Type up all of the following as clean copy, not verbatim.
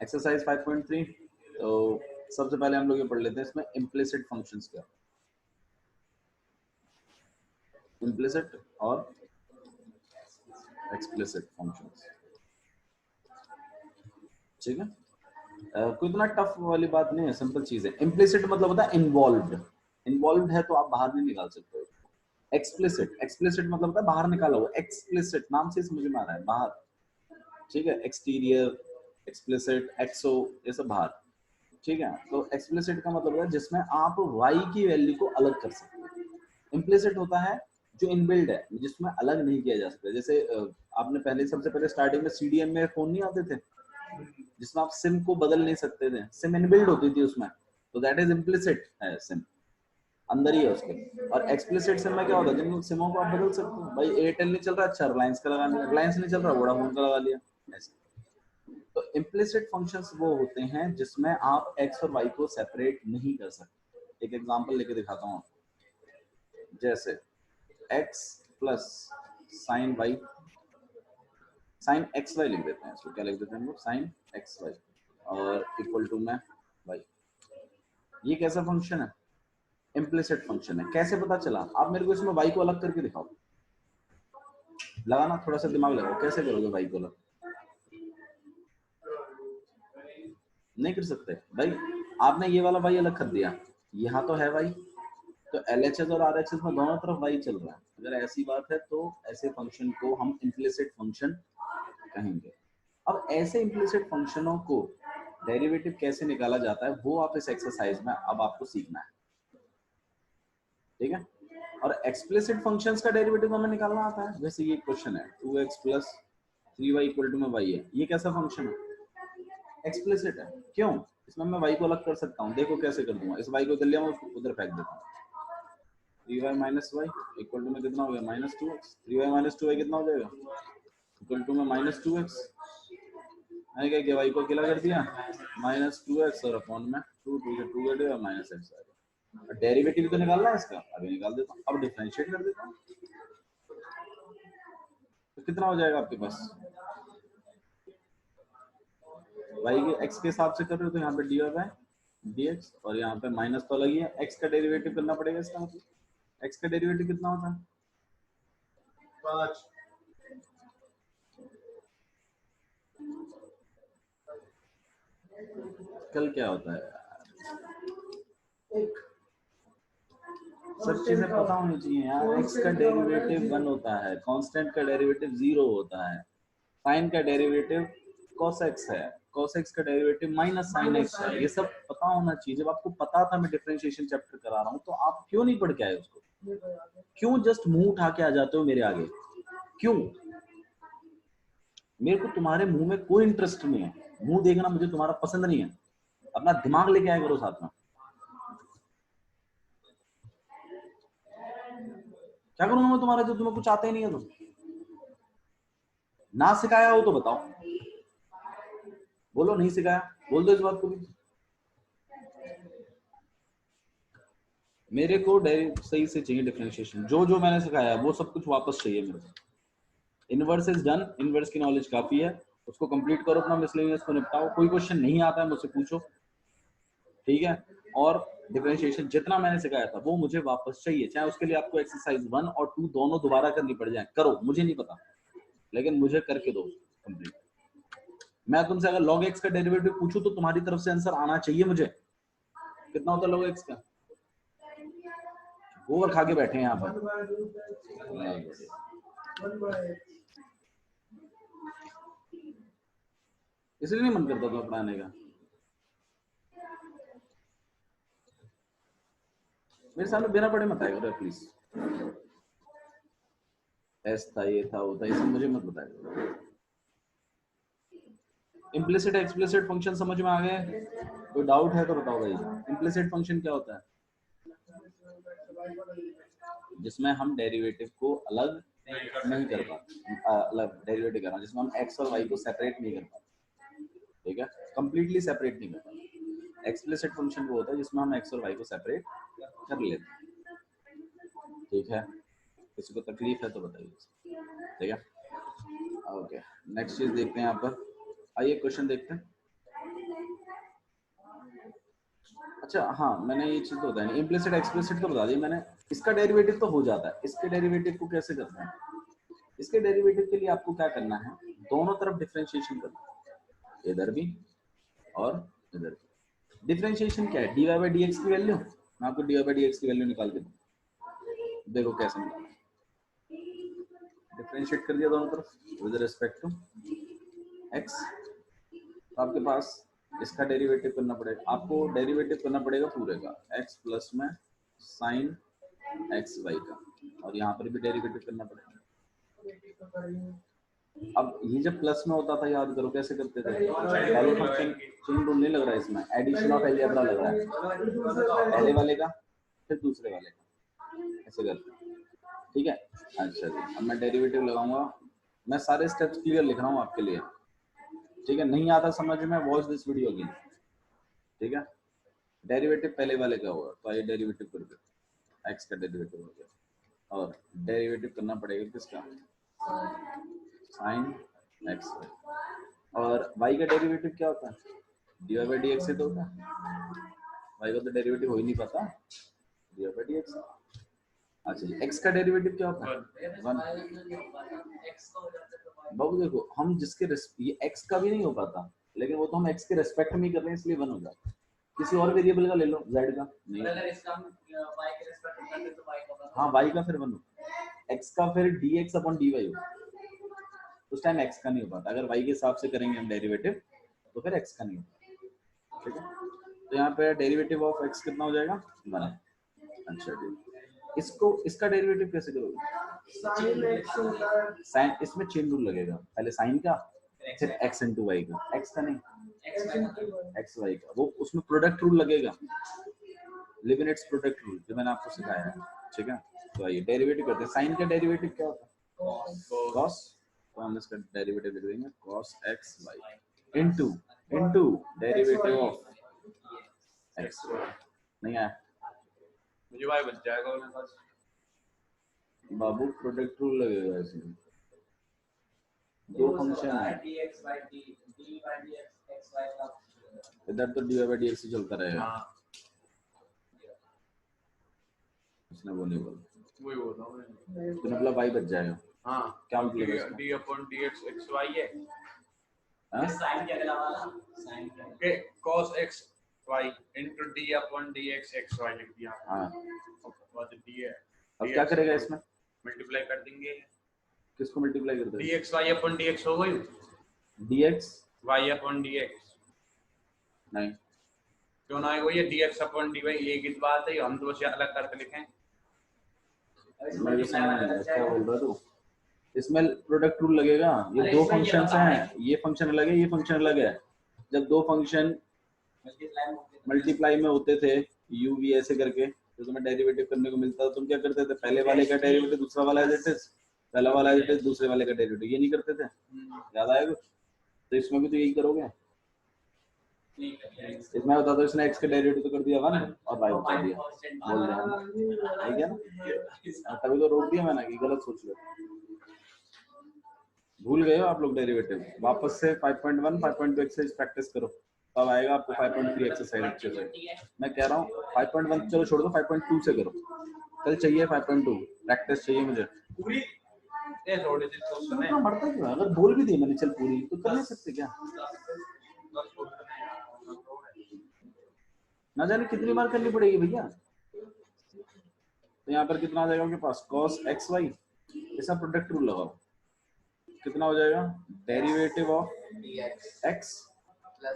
Exercise 5.3। तो सबसे पहले हम लोग ये पढ़ लेते हैं इसमें इम्प्लिसिट फंक्शंस क्या, इम्प्लिसिट और एक्सप्लिसिट फंक्शंस। ठीक है, कोई इतना टफ वाली बात नहीं है, सिंपल चीज है। इम्प्लिसिट मतलब होता है इन्वॉल्व्ड, इन्वॉल्व्ड है तो आप बाहर नहीं निकाल सकते। एक्सप्लिसिट, एक्सप्लिसिट मतलब होता है बाहर निकाला हुआ। एक्सप्लिसिट नाम से समझ में आ रहा है बाहर, ठीक है। एक्सटीरियर, एक्सप्लिसिट, एक्सो, ये सब बाहर, ठीक है। तो एक्सप्लिसिट का मतलब है जिसमें आप y की वैल्यू को अलग कर सकते हैं। इम्प्लिसिट होता है जो इनबिल्ड है, जिसमें अलग नहीं किया जा सकता। जैसे आपने पहले, सबसे पहले स्टार्टिंग में सीडीएम में फोन नहीं आते थे जिसमें आप सिम को बदल नहीं सकते थे, सिम इनबिल्ड होती थी उसमें, तो दैट इज इम्प्लिसिट है, सिम अंदर ही है उसके। और एक्सप्लिसिट सिम में क्या होता है, जिन सिमों को आप बदल सकते हो। भाई एयरटेल नहीं चल रहा, अच्छा रिलायंस का लगा लिया, रिलायंस नहीं चल रहा, वोडाफोन का लगा लिया, ऐसे। तो इम्प्लिसिट फंक्शंस वो होते हैं जिसमें आप x और y को सेपरेट नहीं कर सकते। एक एग्जांपल लेके दिखाता हूँ, जैसे x plus sine y, sine x y लिख देते हैं इसको, क्या लिख देते हैं हम लोग, साइन एक्स वाई, और इक्वल टू में y। ये कैसा फंक्शन है, इम्प्लिसिट फंक्शन है। कैसे पता चला, आप मेरे को इसमें y को अलग करके दिखाओ, लगाना थोड़ा सा दिमाग लगाओ, कैसे करोगे y को अलग, नहीं कर सकते भाई। आपने ये वाला y अलग कर दिया, यहाँ तो है y, तो LHS और RHS में दोनों तरफ y चल रहा है। अगर ऐसी बात है तो ऐसे फंक्शन को हम इम्प्लिसिट फंक्शन कहेंगे। अब ऐसे इम्प्लिसिट फंक्शनों को डेरिवेटिव कैसे निकाला जाता है वो आप इस एक्सरसाइज में अब आपको सीखना है, ठीक है। और एक्सप्लिसिट फंक्शंस का डेरिवेटिव हमें निकालना आता है। जैसे ये क्वेश्चन है 2x plus 3y equal to में y है, ये कैसा फंक्शन है, एक्सप्लिसिट है। क्यों, इसमें मैं y को अलग कर सकता हूँ, देखो कैसे कर दूंगा। इस y को इधर लिया, मैं उसको उधर फेंक देता हूँ। 3y minus Y equal to में कितना हो गया, minus 2x। 3y minus 2y कितना हो जाएगा, इक्वल टू में माइनस 2x। मैंने क्या किया, y को अकेला कर दिया, माइनस 2x और अपॉन में 2 2 से 2 कट गया, माइनस x आ गया। डेरिवेटिव तो निकालना है इसका, अभी निकाल देता हूँ। अब डिफरेंशिएट कर देता हूँ, तो कितना हो जाएगा आपके पास, y के x के हिसाब से कर रहे हो तो यहाँ पे dy बाय dx, और यहाँ पे माइनस तो अलग ही है, x का डेरिवेटिव करना पड़ेगा इसका मतलब। x का डेरिवेटिव कितना होता है, 5। कल क्या होता है, सब चीजें पता होनी चाहिए यार। x का डेरिवेटिव 1 होता है, कांस्टेंट का डेरिवेटिव 0 होता है, साइन का डेरिवेटिव cos x है, cos x का डेरिवेटिव माइनस sin x है। ये सब पता होना चाहिए। जब आपको पता था मैं डिफरेंशिएशन चैप्टर करा रहा हूँ, तो आप क्यों नहीं पढ़ के आए उसको, क्यों जस्ट मुंह उठा के आ जाते हो मेरे आगे, क्यों। मेरे को तुम्हारे मुंह में कोई इंटरेस्ट नहीं है, मुंह देखना मुझे तुम्हारा पसंद नहीं है। अपना दिमाग लेके आया करो साथ में। क्या करूंगा मैं तुम्हारा, जो तुम्हें कुछ आता ही नहीं है। तुम ना सिखाया हो तो बताओ, बोलो नहीं सिखाया, बोल दो इस बात को भी। मेरे को सही से चाहिए डिफरेंशिएशन, जो जो मैंने सिखाया वो सब कुछ वापस चाहिए मेरे को। इनवर्स इज डन, इनवर्स की नॉलेज काफी है, उसको कंप्लीट करो, अपना मिसलेनियस को निपटाओ। कोई क्वेश्चन नहीं आता है मुझसे पूछो, ठीक है। और डिफरेंशिएशन जितना मैंने सिखाया था वो मुझे वापस चाहिए, चाहे उसके लिए आपको एक्सरसाइज 1 और 2 दोनों दोबारा करनी पड़ जाए, करो, मुझे नहीं पता, लेकिन मुझे करके दो कंप्लीट। मैं तुमसे अगर log x का डेरिवेटिव पूछूं तो तुम्हारी तरफ से आंसर आना चाहिए मुझे। कितना होता है log x का, ओवर खा के बैठे हैं यहाँ पर, इसलिए नहीं मन करता था पढ़ाने का। मेरे सामने बिना पढ़े मत आएगा प्लीज। एस था, ये था, वो था, ये सब मुझे मत बताएगा। इम्प्लिसिट एक्सप्लिसिट फंक्शन समझ में आ गए, कोई डाउट है तो बताओ भाई। इम्प्लिसिट फंक्शन क्या होता है, जिसमें हम डेरिवेटिव को अलग नहीं कर पाते, अलग डेरिवेटिव करना, जिसमें हम x और y को सेपरेट नहीं कर पाते, ठीक है, कंप्लीटली सेपरेट नहीं कर पाते। एक्सप्लिसिट फंक्शन वो होता है जिसमें हम x और y को सेपरेट कर लेते हैं, ठीक है। किसी को तकलीफ है तो बताइए, ठीक है। ओके, नेक्स्ट चीज देखते हैं यहाँ पर, आइए क्वेश्चन देखते हैं। अच्छा हाँ, मैंने ये चीज तो बताया, इम्प्लिसिट एक्सप्लिसिट तो बता दी मैंने। इसका डेरिवेटिव तो हो जाता है, इसके डेरिवेटिव को कैसे करते हैं? इसके डेरिवेटिव के लिए आपको क्या करना है, दोनों तरफ डिफरेंशिएशन करना है, इधर भी और इधर भी। डिफरेंशिएशन क्या है, dy बाई डी एक्स की वैल्यू, मैं आपको dy बाई डी एक्स की वैल्यू निकाल के दूँ, देखो कैसे निकालना। डिफरेंशिएट कर दिया दोनों तरफ विद रिस्पेक्ट टू x, तो आपके पास इसका डेरिवेटिव करना पड़ेगा, आपको डेरिवेटिव करना पड़ेगा पूरे का, x प्लस में साइन एक्स वाई का, और यहाँ पर भी डेरिवेटिव करना पड़ेगा। अब ये जब प्लस में होता था, याद करो कैसे करते थे, पहले फंक्शन चेन रूल नहीं लग रहा है इसमें, एडिशन ऑफ अलजेब्रा लग रहा है, पहले वाले का फिर दूसरे वाले का, ऐसे करते हैं, ठीक है। अच्छा जी, अब मैं डेरिवेटिव लगाऊंगा, मैं सारे स्टेप्स क्लियर लिख रहा हूँ आपके लिए, ठीक है। नहीं आता समझ में, वॉच दिस वीडियो अगेन, ठीक है। डेरिवेटिव पहले वाले का होगा, तो आइए डेरिवेटिव कर दो, एक्स का डेरिवेटिव हो गया, और डेरिवेटिव करना पड़ेगा किसका, साइन एक्स, और वाई का डेरिवेटिव क्या होता है, डी बाई डी एक्स से तो होता है, वाई का तो डेरिवेटिव हो ही नहीं पाता, डी बाई डी एक्स। अच्छा जी, एक्स का डेरिवेटिव क्या होता है, वन। बाबू देखो, हम जिसके ये एक्स का भी नहीं हो पाता, लेकिन वो तो हम एक्स के रेस्पेक्ट में ही कर रहे हैं, इसलिए वन हो जाता है। किसी और वेरिएबल का ले लो, जेड का नहीं, अगर इसका y के रेस्पेक्ट में करते तो y होगा, हाँ y का फिर वन हो, x का फिर dx अपॉन dy हो, उस टाइम x का नहीं हो पाता। अगर y के हिसाब से करेंगे हम डेरिवेटिव, तो फिर x का नहीं होगा, ठीक है। तो यहाँ पे डेरिवेटिव ऑफ x कितना हो जाएगा, वन। अच्छा जी, इसको इसका डेरिवेटिव कैसे करोगे, साइन, इसमें चेन रूल लगेगा, पहले साइन का फिर x इंटू वाई का, x का नहीं एक्स वाई का, वो उसमें प्रोडक्ट रूल लगेगा, लिबनिट्स प्रोडक्ट रूल जो मैंने आपको सिखाया है, ठीक है। तो आइए डेरिवेटिव करते हैं, साइन का डेरिवेटिव क्या होता है, cos, तो हम इसका डेरिवेटिव लिख देंगे cos x y into derivative of x y, नहीं आया मुझे y बच जाएगा मेरे पास, बाबू प्रोडक्ट रूल लगेगा इसमें, दो फंक्शन है, इधर तो dy बाई डी एक्स चलता रहेगा, उसने वो नहीं बोला, वही बोल रहा हूँ मैं, तो मतलब y बच जाएगा, हाँ क्या मतलब है d upon dx x y है, साइन के अलावा साइन के cos x y into d upon dx x y लिख दिया, हाँ, और d है, अब क्या करेगा इसमें, मल्टीप्लाई कर देंगे, किसको मल्टीप्लाई कर देंगे, dx y अपॉन dx हो गई, dx y अपॉन dx, नहीं, क्यों ना है, वो ये dx अपॉन dy एक ही बात है, हम तो बस अलग करके लिखें, मैं भी समझ नहीं आया क्या बोल रहा तू, इसमें प्रोडक्ट रूल लगेगा, ये दो फंक्शंस हैं, ये फंक्शन अलग है, ये फंक्शन अलग है, जब दो फंक्शन मल्टीप्लाई में होते थे u v ऐसे करके, तो तुम्हें डेरिवेटिव करने को मिलता था, तुम क्या करते थे, पहले वाले का डेरिवेटिव दूसरा वाला एज इट इज, पहला वाला एज इट इज दूसरे वाले का डेरिवेटिव, ये नहीं करते थे, याद आया कुछ, तो इसमें भी तो यही करोगे, इसमें बता दो, इसने x का डेरिवेटिव तो कर दिया वन और y बता दिया, बोल दिया है क्या ना, तभी तो रोक दिया मैंने कि गलत सोच लो, भूल गए हो आप लोग डेरिवेटिव, वापस से 5.1 5.2 एक्सरसाइज प्रैक्टिस करो, तब आएगा आपको 5.3 एक्सरसाइज अच्छे से। मैं कह रहा हूँ 5.1 चलो छोड़ दो, 5.2 से करो, कल चाहिए 5.2 प्रैक्टिस चाहिए मुझे पूरी ये थोड़ी सी तो सुने, मरता क्यों, अगर बोल भी दी मैंने चल पूरी, तो कर नहीं सकते क्या, ना जाने कितनी बार करनी पड़ेगी भैया। तो यहाँ पर कितना आ जाएगा आपके पास, cos x y, इसका प्रोडक्ट रूल लगाओ, कितना हो जाएगा, derivative of x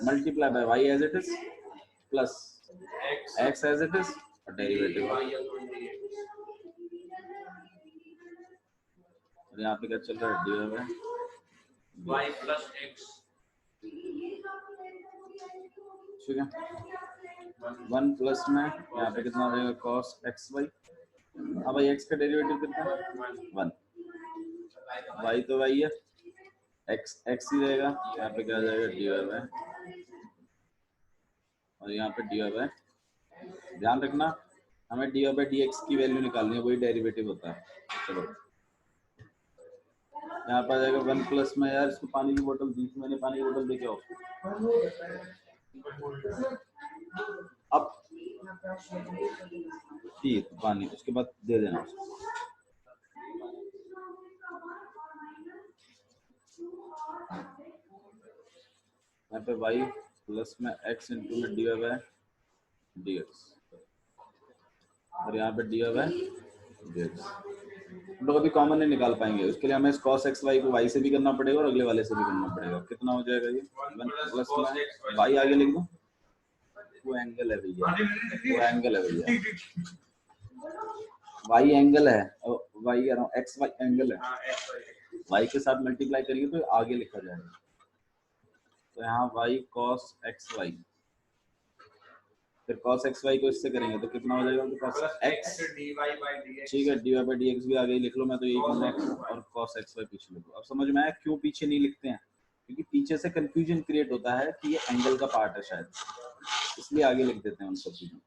multiply by y as it is plus x as it is और डेरिवेटिव, और यहाँ पे क्या चल रहा है, डी है y प्लस x, ठीक है, 1 प्लस में यहाँ पे कितना हो जाएगा cos x y, अब भाई x का डेरिवेटिव कितना है 1, y तो y है, x ही रहेगा, यहाँ पे क्या आ जाएगा डी है, और यहाँ पे डी है, ध्यान रखना हमें डी बाई डी एक्स की वैल्यू निकालनी है, वही डेरिवेटिव होता है। चलो यहाँ पर आ जाएगा 1 प्लस में, यार इसको पानी की बोतल दी, मैंने पानी की बोतल देखे हो, अब पी पानी, उसके बाद दे देना उसको। यहाँ पे y प्लस में x इंटू में डी बाई डी एक्स, और यहाँ पे डी बाई डी एक्स। हम लोग अभी कॉमन नहीं निकाल पाएंगे, उसके लिए हमें इस cos x y को y से भी करना पड़ेगा और अगले वाले से भी करना पड़ेगा। कितना हो जाएगा ये? 1 प्लस में y आगे लिख दो, वो एंगल है भैया, वो एंगल है भैया, y एंगल है, y कह रहा हूँ x y एंगल है, y के साथ मल्टीप्लाई करिए तो आगे लिखा जाएगा। तो यहाँ y cos x y, फिर cos x y को इससे करेंगे तो कितना हो जाएगा? तो cos x, ठीक है, dy by dx भी आगे लिख लो, मैं तो यही कहूँगा, और cos x y पीछे लिखो। अब समझ में आया क्यों पीछे नहीं लिखते हैं? क्योंकि पीछे से कंफ्यूजन क्रिएट होता है कि ये एंगल का पार्ट है शायद, इसलिए आगे लिख देते हैं उन सब चीजों।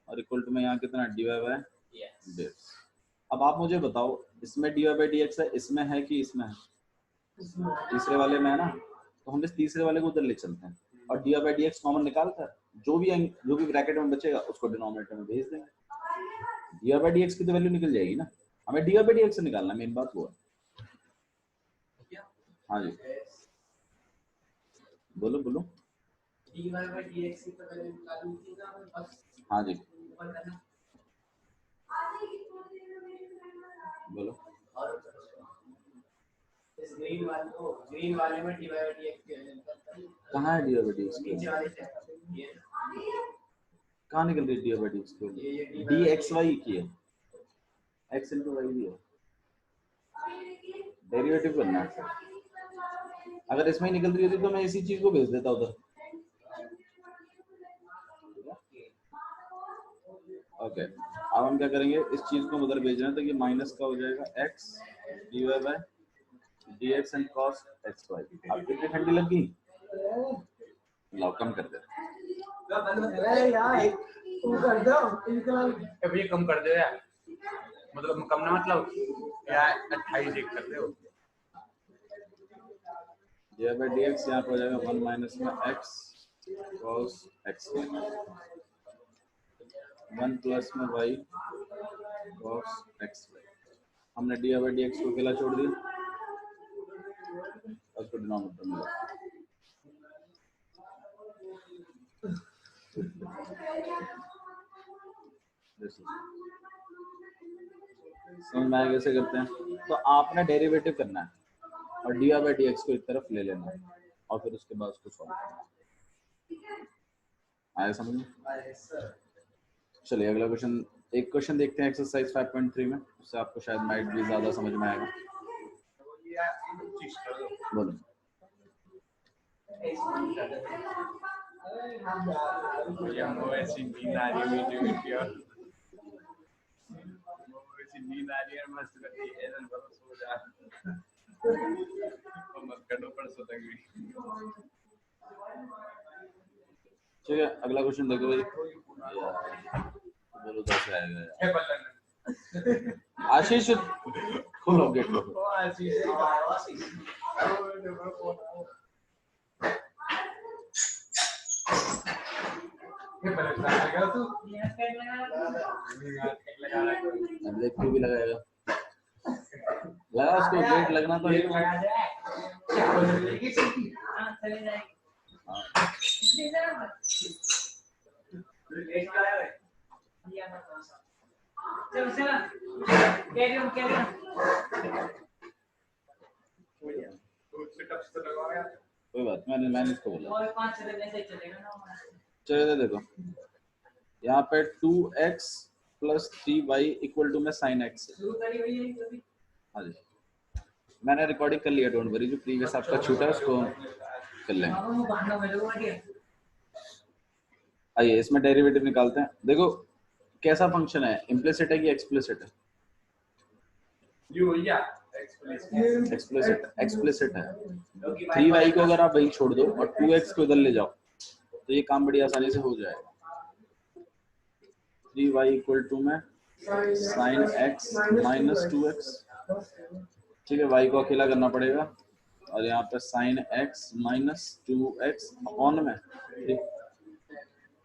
और इक्वल टू में यहाँ कितना dy by dx। अब आप मुझे बताओ, इसमें dy by dx है, इसमें है कि इसमें है? तीसरे वाले में है ना, तो हम इस तीसरे वाले को उधर ले चलते हैं और dy by dx कॉमन निकाल कर जो भी ब्रैकेट में बचेगा उसको डिनोमिनेटर में भेज देंगे। dy by dx की तो वैल्यू निकल जाएगी ना, हमें dy by dx से निकालना, मेन बात वो है। हाँ जी बोलो बोलो। dy by dx की तो वैल्यू निकालनी थी ना हमें बस। हाँ जी बोलो। और इस ग्रीन वाले में dy by dx की वैल्यू निकालनी। कहाँ है dy by dx की? नीचे वाले से ये कहाँ निकल रही है dy by dx की? dxy की है, x into y भी है, डेरिवेटिव करना है। अगर इसमें ही निकल रही होती तो मैं इसी चीज को भेज देता उधर। ओके अब हम क्या करेंगे, इस चीज को उधर भेजना है तो ये माइनस का हो जाएगा x dy by dx and cos xy। अब कितनी ठंडी लगी? लाओ कम कर दे। अरे यार तुम कर दो इनका भैया कम कर दो यार, मतलब कम ना मतलब यार 28 एक कर दो। dy by dx यहाँ पे हो जाएगा 1 माइनस में x cos xy, 1 प्लस में y cos xy। हमने dy by dx को अकेला छोड़ दिया और उसको डिनोमिनेटर में ला। समझ में आया कैसे करते हैं? तो आपने डेरिवेटिव करना है और dy by dx को एक तरफ ले लेना है और फिर उसके बाद उसको सॉल्व करना है। आया समझ में? चलिए अगला क्वेश्चन, एक क्वेश्चन देखते हैं एक्सरसाइज 5.3 में, उससे आपको शायद माइट भी ज्यादा समझ में आएगा। बोलो। भैया मुझे ऐसी नींद आ रही है वीडियो ऐसी नींद आ रही है मस्त करती है ऐसा करो सो जा मत करो परसों तक भी। ठीक है अगला क्वेश्चन देखो भाई, बोलो कैसे आएगा यार? आशीष खोलो गेट को। देख क्यों भी लगाएगा, लगा उसको, गेट लगना तो कोई बात, मैंने इसको बोला। चलिए देखो यहाँ पे 2x plus 3y equal to में sin x। हाँ जी मैंने रिकॉर्डिंग कर लिया, डोंट वरी, जो प्रीवियस आपका छूटा है उसको कर लेंगे। आइए इसमें डेरिवेटिव निकालते हैं। देखो कैसा फंक्शन है, इम्प्लिसिट है कि एक्सप्लिसिट है? एक्सप्लिसिट है। 3y को अगर आप वहीं छोड़ दो और 2x को इधर ले जाओ तो ये काम बड़ी आसानी से हो जाएगा। 3y इक्वल टू में sin x माइनस 2x, ठीक है, y को अकेला करना पड़ेगा और यहाँ पे sin x minus 2x upon में, ठीक।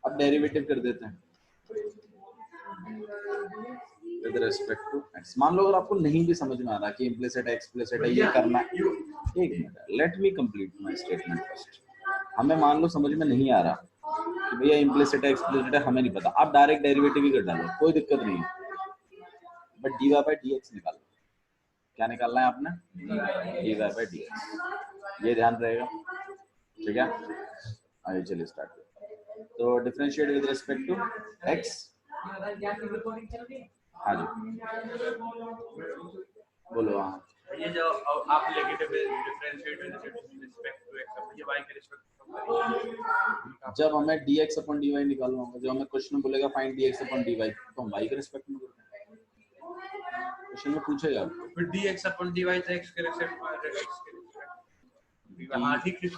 अब डेरिवेटिव कर देते हैं, विद रिस्पेक्ट टू एक्स। मान लो अगर आपको नहीं भी समझ में आ रहा कि इम्प्लिसिट है एक्सप्लिसिट है ये करना है, एक minute, let me complete my statement first. हमें मान लो समझ में नहीं आ रहा कि भैया इम्प्लिसिट है एक्सप्लिसिट है, हमें नहीं पता, आप डायरेक्ट डेरिवेटिव ही कर डालो, कोई दिक्कत नहीं है, बट dy बाय dx निकालो। क्या निकालना है आपने? dy बाय dx, ये ध्यान रहेगा, ठीक है। आइए चलिए स्टार्ट करते हैं। तो differentiate with respect to x। हाँ जी बोलो। हाँ, ये जो आप negative differentiate with respect to x, अब ये y के रिस्पेक्ट टू जब हमें dx अपॉन dy निकालना होगा, जब हमें क्वेश्चन में बोलेगा फाइंड dx अपॉन dy, तो हम y के रिस्पेक्ट में करते हैं। क्वेश्चन में पूछेगा फिर dx अपॉन dy तो x के रिस्पेक्ट में x के रिस्पेक्ट। हां ठीक है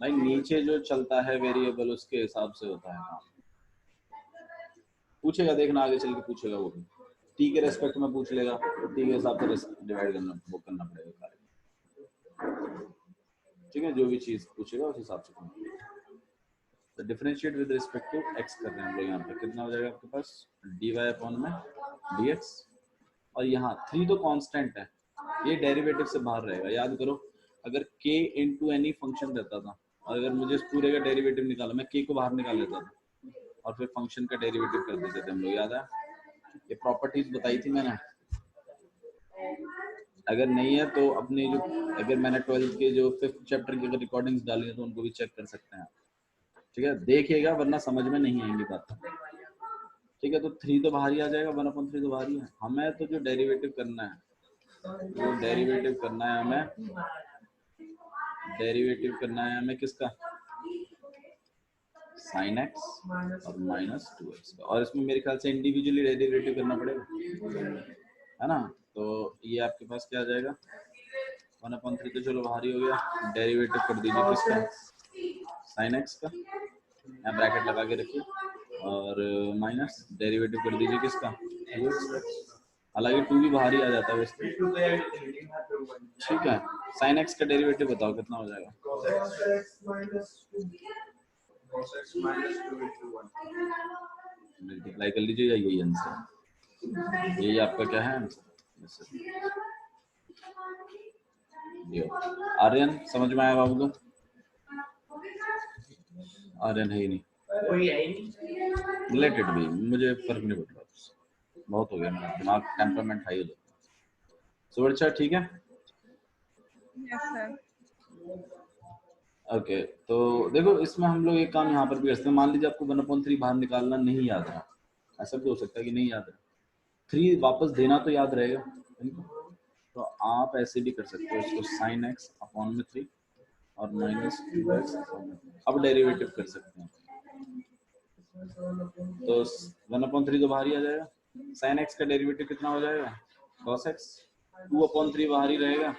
भाई, नीचे जो चलता है वेरिएबल उसके हिसाब से होता है काम। पूछेगा, देखना आगे चल के पूछेगा, वो भी t के रेस्पेक्ट में पूछ लेगा, तो t के हिसाब से डिवाइड करना वो करना पड़ेगा कार्य, ठीक है। जो भी चीज पूछेगा उस हिसाब से करना। तो differentiate with respect to x कर रहे हैं हम लोग। यहाँ पे कितना हो जाएगा आपके पास? dy अपॉन में dx, और यहाँ 3 तो कांस्टेंट है, ये डेरिवेटिव से बाहर रहेगा। याद करो, अगर k इनटू एनी फंक्शन रहता था, और अगर मुझे इस पूरे का डेरिवेटिव निकाला, मैं k को बाहर निकाल लेता था और फिर फंक्शन का डेरिवेटिव कर देते थे हम लोग, याद है? ये प्रॉपर्टीज बताई थी मैंने। अगर नहीं है तो अपनी जो, अगर मैंने 12th के जो 5th चैप्टर की अगर रिकॉर्डिंग्स डाली है तो उनको भी चेक कर सकते हैं, ठीक है। देखिएगा वरना समझ में नहीं आएंगी बात, ठीक है। तो 3 तो बाहर ही आ जाएगा, 1/3 तो बाहर ही है। हमें तो जो डेरिवेटिव करना है, जो डेरिवेटिव करना है हमें, डेरिवेटिव करना है हमें किसका? sin x और माइनस 2x का, और इसमें मेरे ख्याल से इंडिविजुअली डेरिवेटिव करना पड़ेगा, है ना। तो ये आपके पास क्या आ जाएगा? 1/3 तो चलो बाहर ही हो गया, डेरिवेटिव कर दीजिए किसका? sin x का, यहाँ ब्रैकेट लगा के रखिए, और माइनस डेरिवेटिव कर दीजिए किसका? 2x का। हालांकि 2 भी बाहर ही आ जाता है वैसे, ठीक है। sin x का डेरिवेटिव बताओ कितना हो जाएगा? cos x minus 2 into 1 multiply कर लीजिए, या यही आंसर, यही आपका क्या है आंसर? आर्यन समझ में आया बाबू? तो आर्यन है ही नहीं, कोई है ही नहीं। रिलेटेड भी मुझे फर्क नहीं पड़ रहा, बहुत हो गया मेरा दिमाग, टेम्परामेंट हाई हो जाता है। सुवर्चा ठीक है? Yes sir. ओके, तो देखो इसमें हम लोग एक काम यहाँ पर भी करते हैं। मान लीजिए आपको 1/3 बाहर निकालना नहीं याद रहा, ऐसा भी हो सकता है कि नहीं याद रहा, 3 वापस देना तो याद रहेगा, तो आप ऐसे भी कर सकते हो इसको, sin x अपॉन में 3 और माइनस 2x। अब डेरिवेटिव कर सकते हैं, तो 1/3 तो बाहर ही आ जाएगा। sin x का डेरिवेटिव कितना हो जाएगा? cos x, 2/3 बाहर ही रहेगा,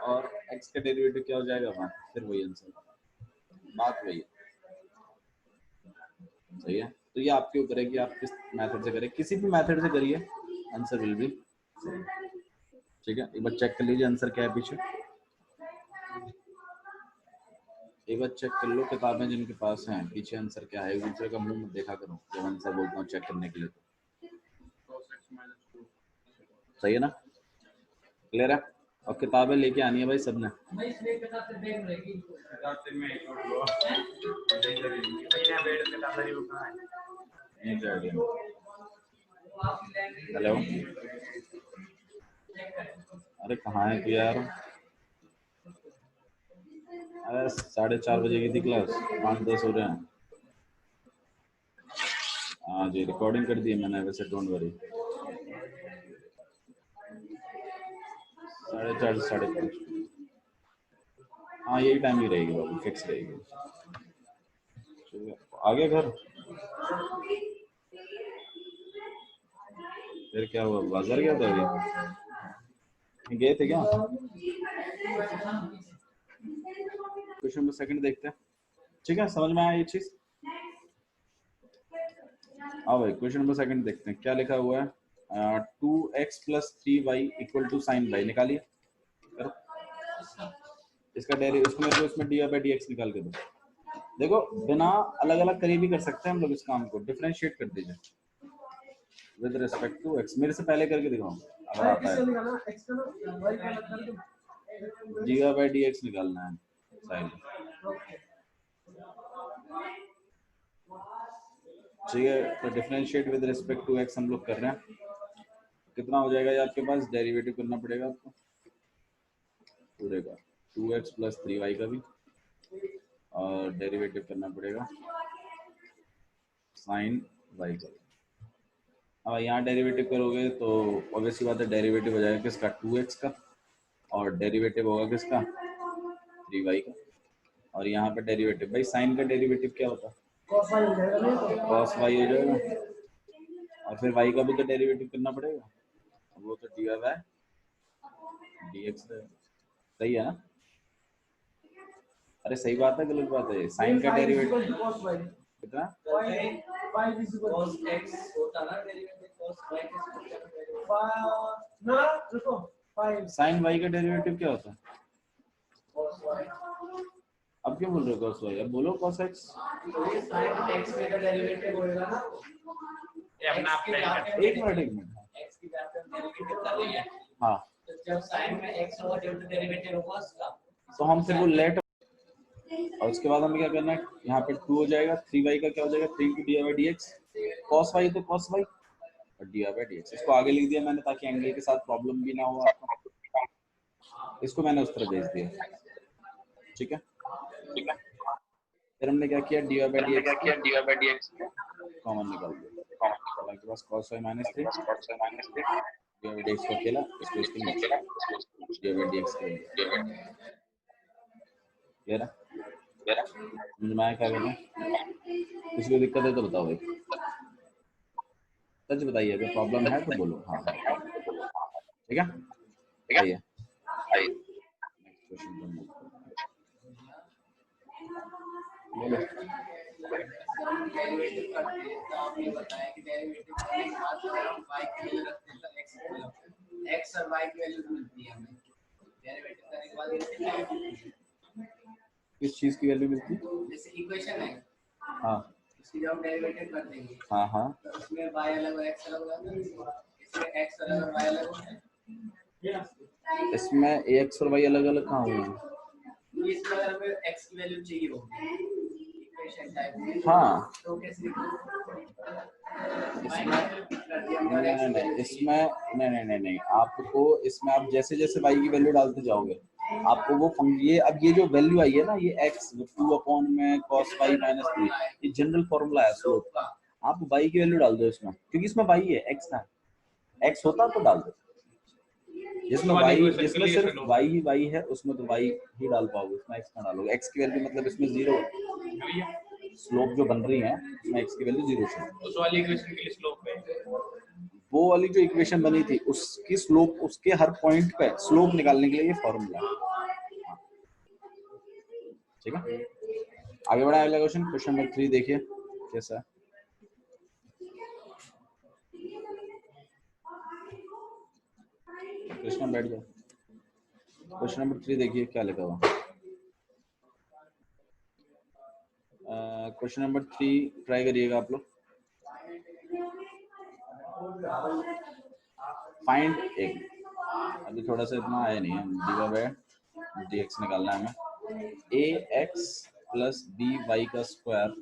और x का डेरिवेटिव क्या हो जाएगा वहाँ, फिर वही आंसर, बात वही है, सही है। तो ये आपके ऊपर है कि आप किस मेथड से करें, किसी भी मेथड से करिए, आंसर विल बी, ठीक है। एक बार चेक कर लीजिए आंसर क्या है पीछे, एक बार चेक कर लो किताबें जिनके पास हैं, पीछे आंसर क्या है। एक दूसरे का मुंह मत देखा करो जब आंसर बोलता हूँ चेक करने के लिए, तो cos x minus 2 सही है ना, क्लियर है। और किताबें लेके आनी है भाई सबने। किताब से मैं एक और लो ये बेड किताब है वो कहां है? हेलो, अरे कहाँ है तू यार? अरे 4:30 बजे की थी क्लास, 5:10 हो रहे हैं। हाँ जी, रिकॉर्डिंग कर दी है मैंने, वैसे डोंट वरी। 4:30 से 5:30, हाँ यही टाइम ही रहेगी बाबू, फिक्स रहेगी। आगे घर फिर क्या हुआ, बाजार गया था अभी, गए थे क्या? क्वेश्चन नंबर सेकंड देखते हैं, ठीक है। समझ में आया ये चीज? हाँ भाई, क्वेश्चन नंबर सेकंड देखते हैं क्या लिखा हुआ है। 2x + 3y = sin y निकालिए, करो इसका डेरिवेटिव, इसको मेरे को इसमें dy/dx निकाल के दो। देखो बिना अलग अलग करे भी कर सकते हैं हम लोग इस काम को, डिफरेंशिएट कर दीजिए। With respect to x. मेरे से पहले करके दिखाओ अगर आता है। डीवा बाई डी एक्स निकालना है साइन। ठीक है, तो differentiate with respect to x हम लोग कर रहे हैं। कितना हो जाएगा ये आपके पास? डेरिवेटिव करना पड़ेगा आपको पूरे का 2x प्लस 3y का भी, और डेरिवेटिव करना पड़ेगा साइन y का। अब यहाँ डेरिवेटिव करोगे तो ऑब्वियसली बात है, डेरिवेटिव हो जाएगा किसका? 2x का, और डेरिवेटिव होगा किसका? 3y का। और यहाँ पे डेरिवेटिव, भाई साइन का डेरिवेटिव क्या होता है? cos y हो जाएगा नहीं तो cos y हो जाएगा, और फिर y का भी तो डेरिवेटिव करना पड़ेगा, वो तो डी बाय डी एक्स है। सही है ना? अरे सही बात है गलत बात है? साइन का डेरिवेटिव cos y कितना? y is equal cos x होता ना डेरिवेटिव cos y के ना देखो 5 साइन y का डेरिवेटिव क्या होता है? cos y अब क्यों बोल रहे हो cos y? अब बोलो cos x। तो ये sin x में का डेरिवेटिव होएगा ना, ये अपना आप एक मिनट x की बात में डेरिवेटिव कर रही है, हाँ, तो जब sin में x होगा तो डेरिवेटिव होगा उसका। तो हम फिर वो लेट, और उसके बाद हमें क्या करना है? यहाँ पे 2 हो जाएगा, 3y का क्या हो जाएगा? 3 D by d x. cos y तो cos y और डी बाई डी एक्स। इसको आगे लिख दिया मैंने ताकि एंगल के साथ प्रॉब्लम भी ना हो आपको। इसको मैंने उस तरह भेज दिया, ठीक है। फिर हमने क्या किया? D by d x common निकाल दिया, आपके पास cos y minus 3 D by d x को अकेला, इसको इसको नीचे D by d x clear है? समझ में आया क्या करना है? किसी को दिक्कत है तो बताओ भाई, सच बताइए, अगर प्रॉब्लम है तो बोलो। हाँ ठीक है, आइए नेक्स्ट क्वेश्चन बोलो। डेरिवेटिव करते हैं तो आपने बताया कि डेरिवेटिव करने के बाद अगर हम y की वैल्यू रखते हैं तो x और y की वैल्यू मिलती है हमें। डेरिवेटिव करने के बाद इसकी वैल्यू मिलती है, किस चीज की वैल्यू मिलती? जैसे इक्वेशन है, हाँ इसकी जब हम डेरिवेटिव कर देंगे हाँ हाँ, तो उसमें y अलग और x अलग होगा, इसमें x अलग और y अलग होगा। इसमें ax और y अलग अलग कहाँ हुए? इसमें अगर हमें x की वैल्यू चाहिए होगी इक्वेशन टाइप में, हाँ, तो कैसे इसमें नहीं, आपको इसमें आप जैसे जैसे y की वैल्यू डालते जाओगे आपको वो ये, अब ये जो वैल्यू आई है ना, ये x 2 अपॉन में cos y माइनस 3, ये जनरल फॉर्मूला है स्लोप का। आप y की वैल्यू डाल दो इसमें, क्योंकि इसमें y है, x का x होता तो डाल दो। जिसमें सिर्फ y है उसमें तो y ही डाल पाओगे, उसमें x ना डालोगे। x की वैल्यू मतलब इसमें 0 स्लोप जो बन रही है उसमें x की वैल्यू 0 है। उस वाली इक्वेशन के लिए स्लोप है, वो वाली जो इक्वेशन बनी थी उसकी स्लोप, उसके हर पॉइंट पे स्लोप निकालने के लिए ये फॉर्मूला है, ठीक है। आगे बढ़ा अगला क्वेश्चन, क्वेश्चन नंबर 3 देखिए कैसा है। कृष्णा बैठ जाओ। क्वेश्चन नंबर 3 देखिए क्या लिखा हुआ। क्वेश्चन नंबर 3 ट्राई करिएगा आप लोग। फाइंड एक, अभी थोड़ा सा इतना आया नहीं है, डी बाई डी एक्स निकालना है हमें। ए एक्स प्लस बी वाई का स्क्वायर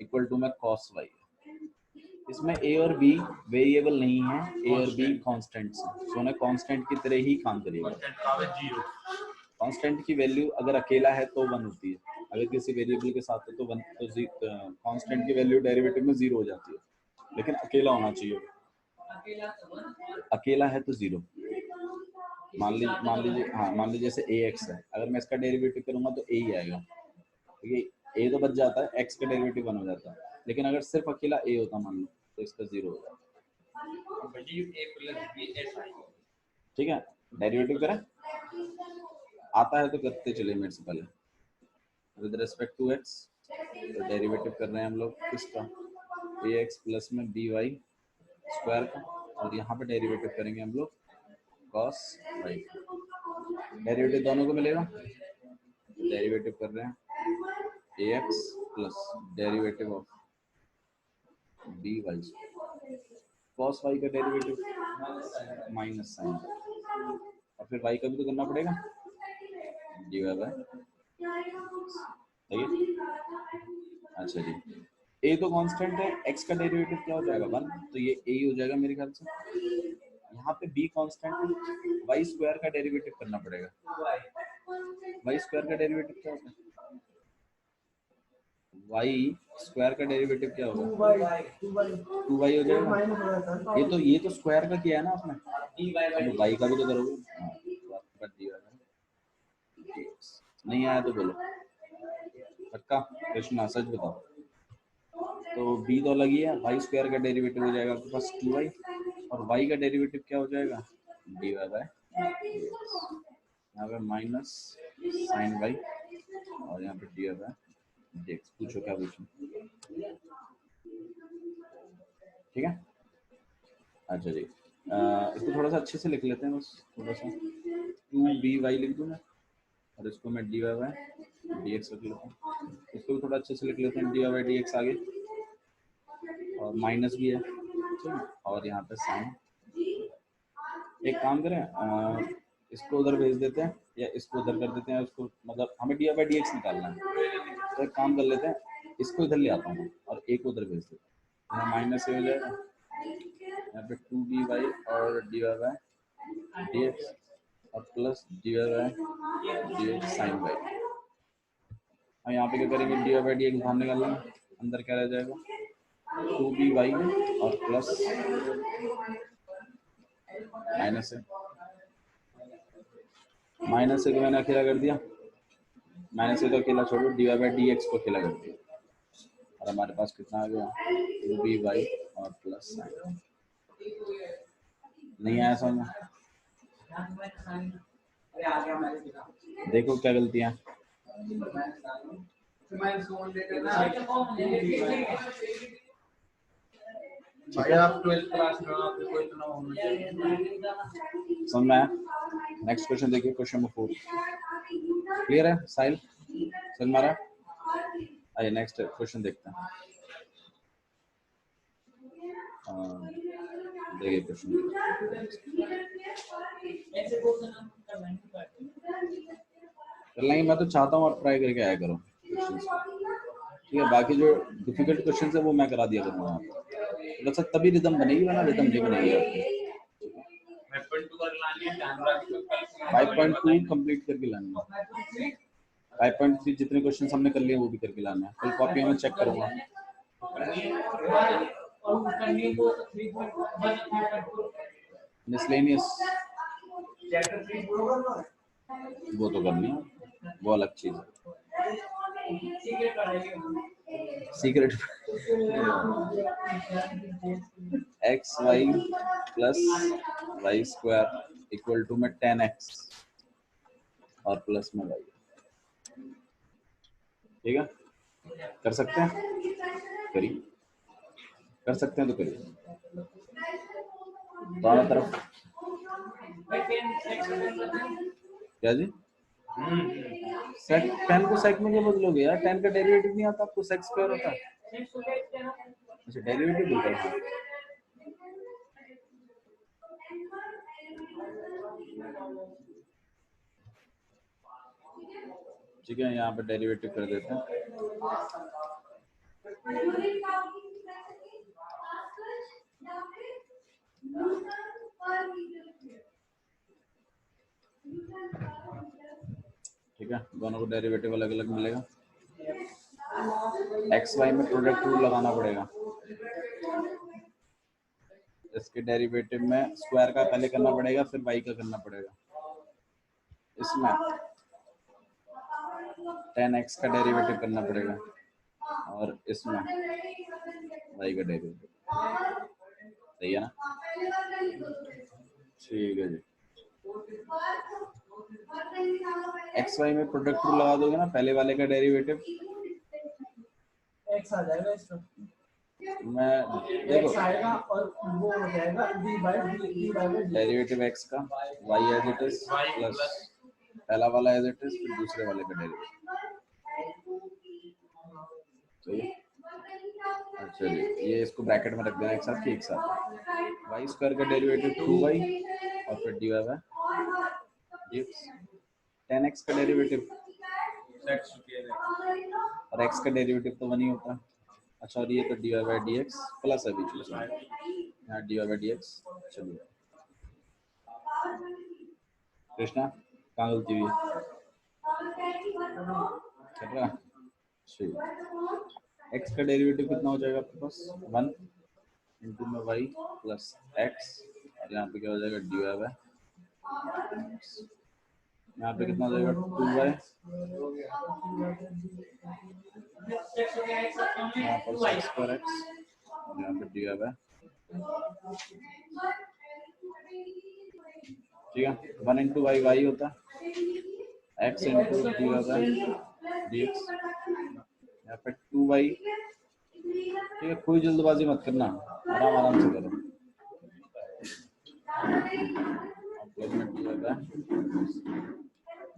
इक्वल टू में कॉस वाई। इसमें ए और बी वेरिएबल नहीं है, ए और बी कॉन्स्टेंट्स हैं, सो उन्हें कॉन्स्टेंट की तरह ही काम करिएगा। कांस्टेंट की वैल्यू अगर अकेला है तो 1 होती है, अगर किसी वेरिएबल के साथ है तो 1, तो कांस्टेंट की वैल्यू डेरिवेटिव में 0 हो जाती है, लेकिन अकेला होना चाहिए। अकेला है तो 0। मान लीजिए हाँ, मान लीजिए जैसे ax है, अगर मैं इसका डेरिवेटिव करूंगा तो a ही आएगा, क्योंकि a तो बच जाता है, x का डेरिवेटिव 1 हो जाता है, लेकिन अगर सिर्फ अकेला a होता मान लो तो इसका 0 हो जाता। ठीक है, डेरिवेटिव करें, आता है तो करते चलिए मेरे से पहले। विद रिस्पेक्ट टू x तो डेरिवेटिव कर रहे हैं हम लोग किसका? ax प्लस में by स्क्वायर का, और यहाँ पे डेरिवेटिव करेंगे हम लोग cos y। डेरिवेटिव दोनों को मिलेगा, डेरिवेटिव कर रहे हैं ax plus derivative of by cos y का डेरिवेटिव माइनस साइन, और फिर y का भी तो करना पड़ेगा, dy बाय, सही है। अच्छा जी, a तो कांस्टेंट है, x का डेरिवेटिव क्या हो जाएगा 1, तो ये a ही हो जाएगा मेरे ख्याल से। यहाँ पे b कांस्टेंट है, y स्क्वायर का डेरिवेटिव करना पड़ेगा। y स्क्वायर का डेरिवेटिव क्या होता है, y स्क्वायर का डेरिवेटिव क्या होगा 2y हो जाएगा। ये तो स्क्वायर का किया है ना आपने, तो y का भी तो करोगे। हाँ, तो आपका dy है। नहीं आया तो बोलो, पक्का कृष्णा सच बताओ। तो b तो अलग ही है, y स्क्वायर का डेरिवेटिव हो जाएगा आपके पास 2y, और y का डेरिवेटिव क्या हो जाएगा dy बाय, यहाँ पे माइनस साइन y, और यहाँ पे dy बाय dx। पूछो क्या पूछो, ठीक है। अच्छा जी, इसको थोड़ा सा अच्छे से लिख लेते हैं, बस थोड़ा सा 2by लिख दूँ मैं, और इसको मैं dy बाय dx रख लेता हूँ। इसको भी थोड़ा अच्छे से लिख लेते हैं, dy बाय dx आगे, और माइनस भी है, ठीक है, और यहाँ पे साइन। एक काम करें, इसको उधर भेज देते हैं, या इसको उधर कर देते हैं, उसको मतलब हमें dy बाय dx निकालना है, तो एक काम कर लेते हैं, इसको इधर ले आता हूँ और एक उधर भेज देते हैं, यहाँ माइनस हो जाएगा, यहाँ पे 2dy और dy बाय dx, और प्लस dy bye dx sine y। और यहाँ पे क्या करेंगे, dy बाय dx बाहर निकाल लेंगे, अंदर क्या रह जाएगा 2by और प्लस माइनस से को मैंने अकेला कर दिया, माइनस से तो अकेला छोड़ो, dy बाय dx को अकेला कर दिया, और हमारे पास कितना आ गया 2by और प्लस साइन। नहीं आया समझ में, देखो क्या गलतियां। भाई आप 12th क्लास में आपको कोई इतना होना चाहिए। समझ में आया। नेक्स्ट क्वेश्चन देखिए, क्वेश्चन नंबर 4 क्लियर है साहिल, समझ में आ रहा है। आइए नेक्स्ट क्वेश्चन देखते हैं। देखिए क्वेश्चन कर लेंगे, मैं तो चाहता हूँ आप ट्राई करके आया करो क्वेश्चंस को, ठीक है। बाकी जो डिफिकल्ट क्वेश्चन है वो मैं करा दिया करूँगा, थोड़ा सा तभी रिदम बनेगी, वरना रिदम नहीं बनेगी आपकी। 5.2 कंप्लीट करके लाना है, 5.3 जितने क्वेश्चन हमने कर लिए वो भी करके लाना है, कल कॉपी में चेक करूंगा। मिसलेनियस वो तो करनी है, वो अलग चीज है। Secret x y plus y square equal to में 10x और प्लस में y, ठीक है। कर सकते हैं, करिए, कर सकते हैं तो करिए दोनों तरफ। क्या जी, सेक 10 को सेक में क्या बदलोगे यार, 10 का डेरिवेटिव नहीं आता आपको, सेक स्क्वायर होता है। अच्छा डेरिवेटिव होता है, ठीक है। यहाँ पे डेरिवेटिव कर देते हैं, ठीक है। दोनों को डेरिवेटिव अलग अलग मिलेगा। एक्स वाई में प्रोडक्ट रूल लगाना पड़ेगा, इसके डेरिवेटिव में स्क्वायर का पहले करना पड़ेगा, फिर वाई का करना पड़ेगा। इसमें 10x का डेरिवेटिव करना पड़ेगा, और इसमें वाई का डेरिवेटिव, सही है ना, ठीक है जी। एक्स वाई में प्रोडक्ट रूल लगा दोगे ना, पहले वाले का डेरिवेटिव एक्स आ जाएगा इसका, मैं देखो एक्स आएगा और वो हो जाएगा डी बाय डेरिवेटिव एक्स का y as it is plus पहला वाला एज इट इज, फिर दूसरे वाले का डेरिवेटिव, सही है। अच्छा जी, ये इसको ब्रैकेट में रख देना एक साथ कि एक साथ। वाई स्क्वायर का डेरिवेटिव 2y और फिर dy बाय dx। 10x का डेरिवेटिव x स्क्वायर और x का डेरिवेटिव तो 1 ही होता है। अच्छा, और ये तो dy बाय dx प्लस है बीच में, यहाँ dy बाय dx। चलिए कृष्णा, कहाँ गलती हुई चल रहा? ठीक। x का डेरिवेटिव कितना हो जाएगा आपके पास? 1 इंटू में y प्लस x और यहाँ पे क्या हो जाएगा dy बाय, यहाँ पे कितना हो जाएगा 2y, यहाँ पर सिक्स स्क्वायर x और यहाँ पे dy बाय, ठीक है। 1 इंटू वाई वाई होता है, x into dy bye dx, यहाँ पे 2y, ठीक है। कोई जल्दबाजी मत करना, आराम आराम से करो।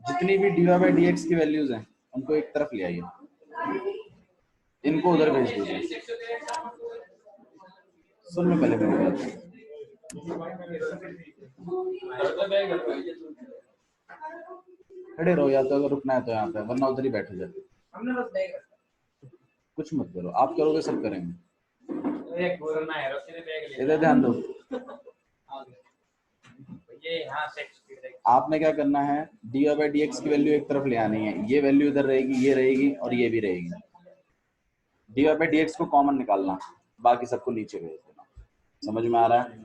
जितनी भी dy बाय dx की वैल्यूज हैं उनको एक तरफ ले आइए, इनको उधर भेज दीजिए। सुन लो पहले मेरी बात, खड़े रहो या तो अगर रुकना है तो यहाँ पे, वरना उधर ही बैठे जाते। कुछ मत करो, आप करोगे सब करेंगे। इधर ध्यान दो। आपने क्या करना है, dy बाय dx की वैल्यू एक तरफ ले आनी है, ये वैल्यू इधर रहेगी, ये रहेगी और ये भी रहेगी। dy बाय dx को कॉमन निकालना, बाकी सबको नीचे भेज देना। समझ में आ रहा है?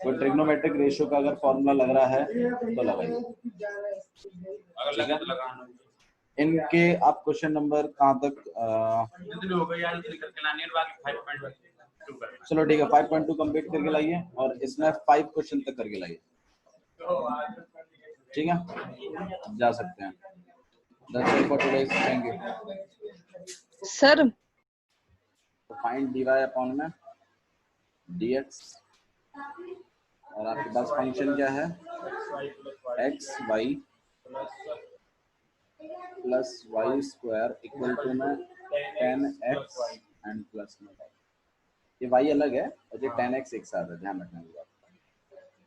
कोई ट्रिग्नोमेट्रिक रेशियो का अगर फॉर्मूला लग रहा है तो लगाइए। ठीक है, इनके आप क्वेश्चन नंबर कहाँ तक चलो ठीक है 5.2 कंप्लीट करके लाइए और इसमें 5 क्वेश्चन तक करके लाइए। ठीक है, जा सकते हैं। That's all for today. Thank you. Sir तो फाइंड dy अपॉन में dx और आपके पास फंक्शन क्या है, x y plus y square equal to में 10x एंड प्लस में y। ये y अलग है और ये 10x एक साथ है, ध्यान रखने की बात।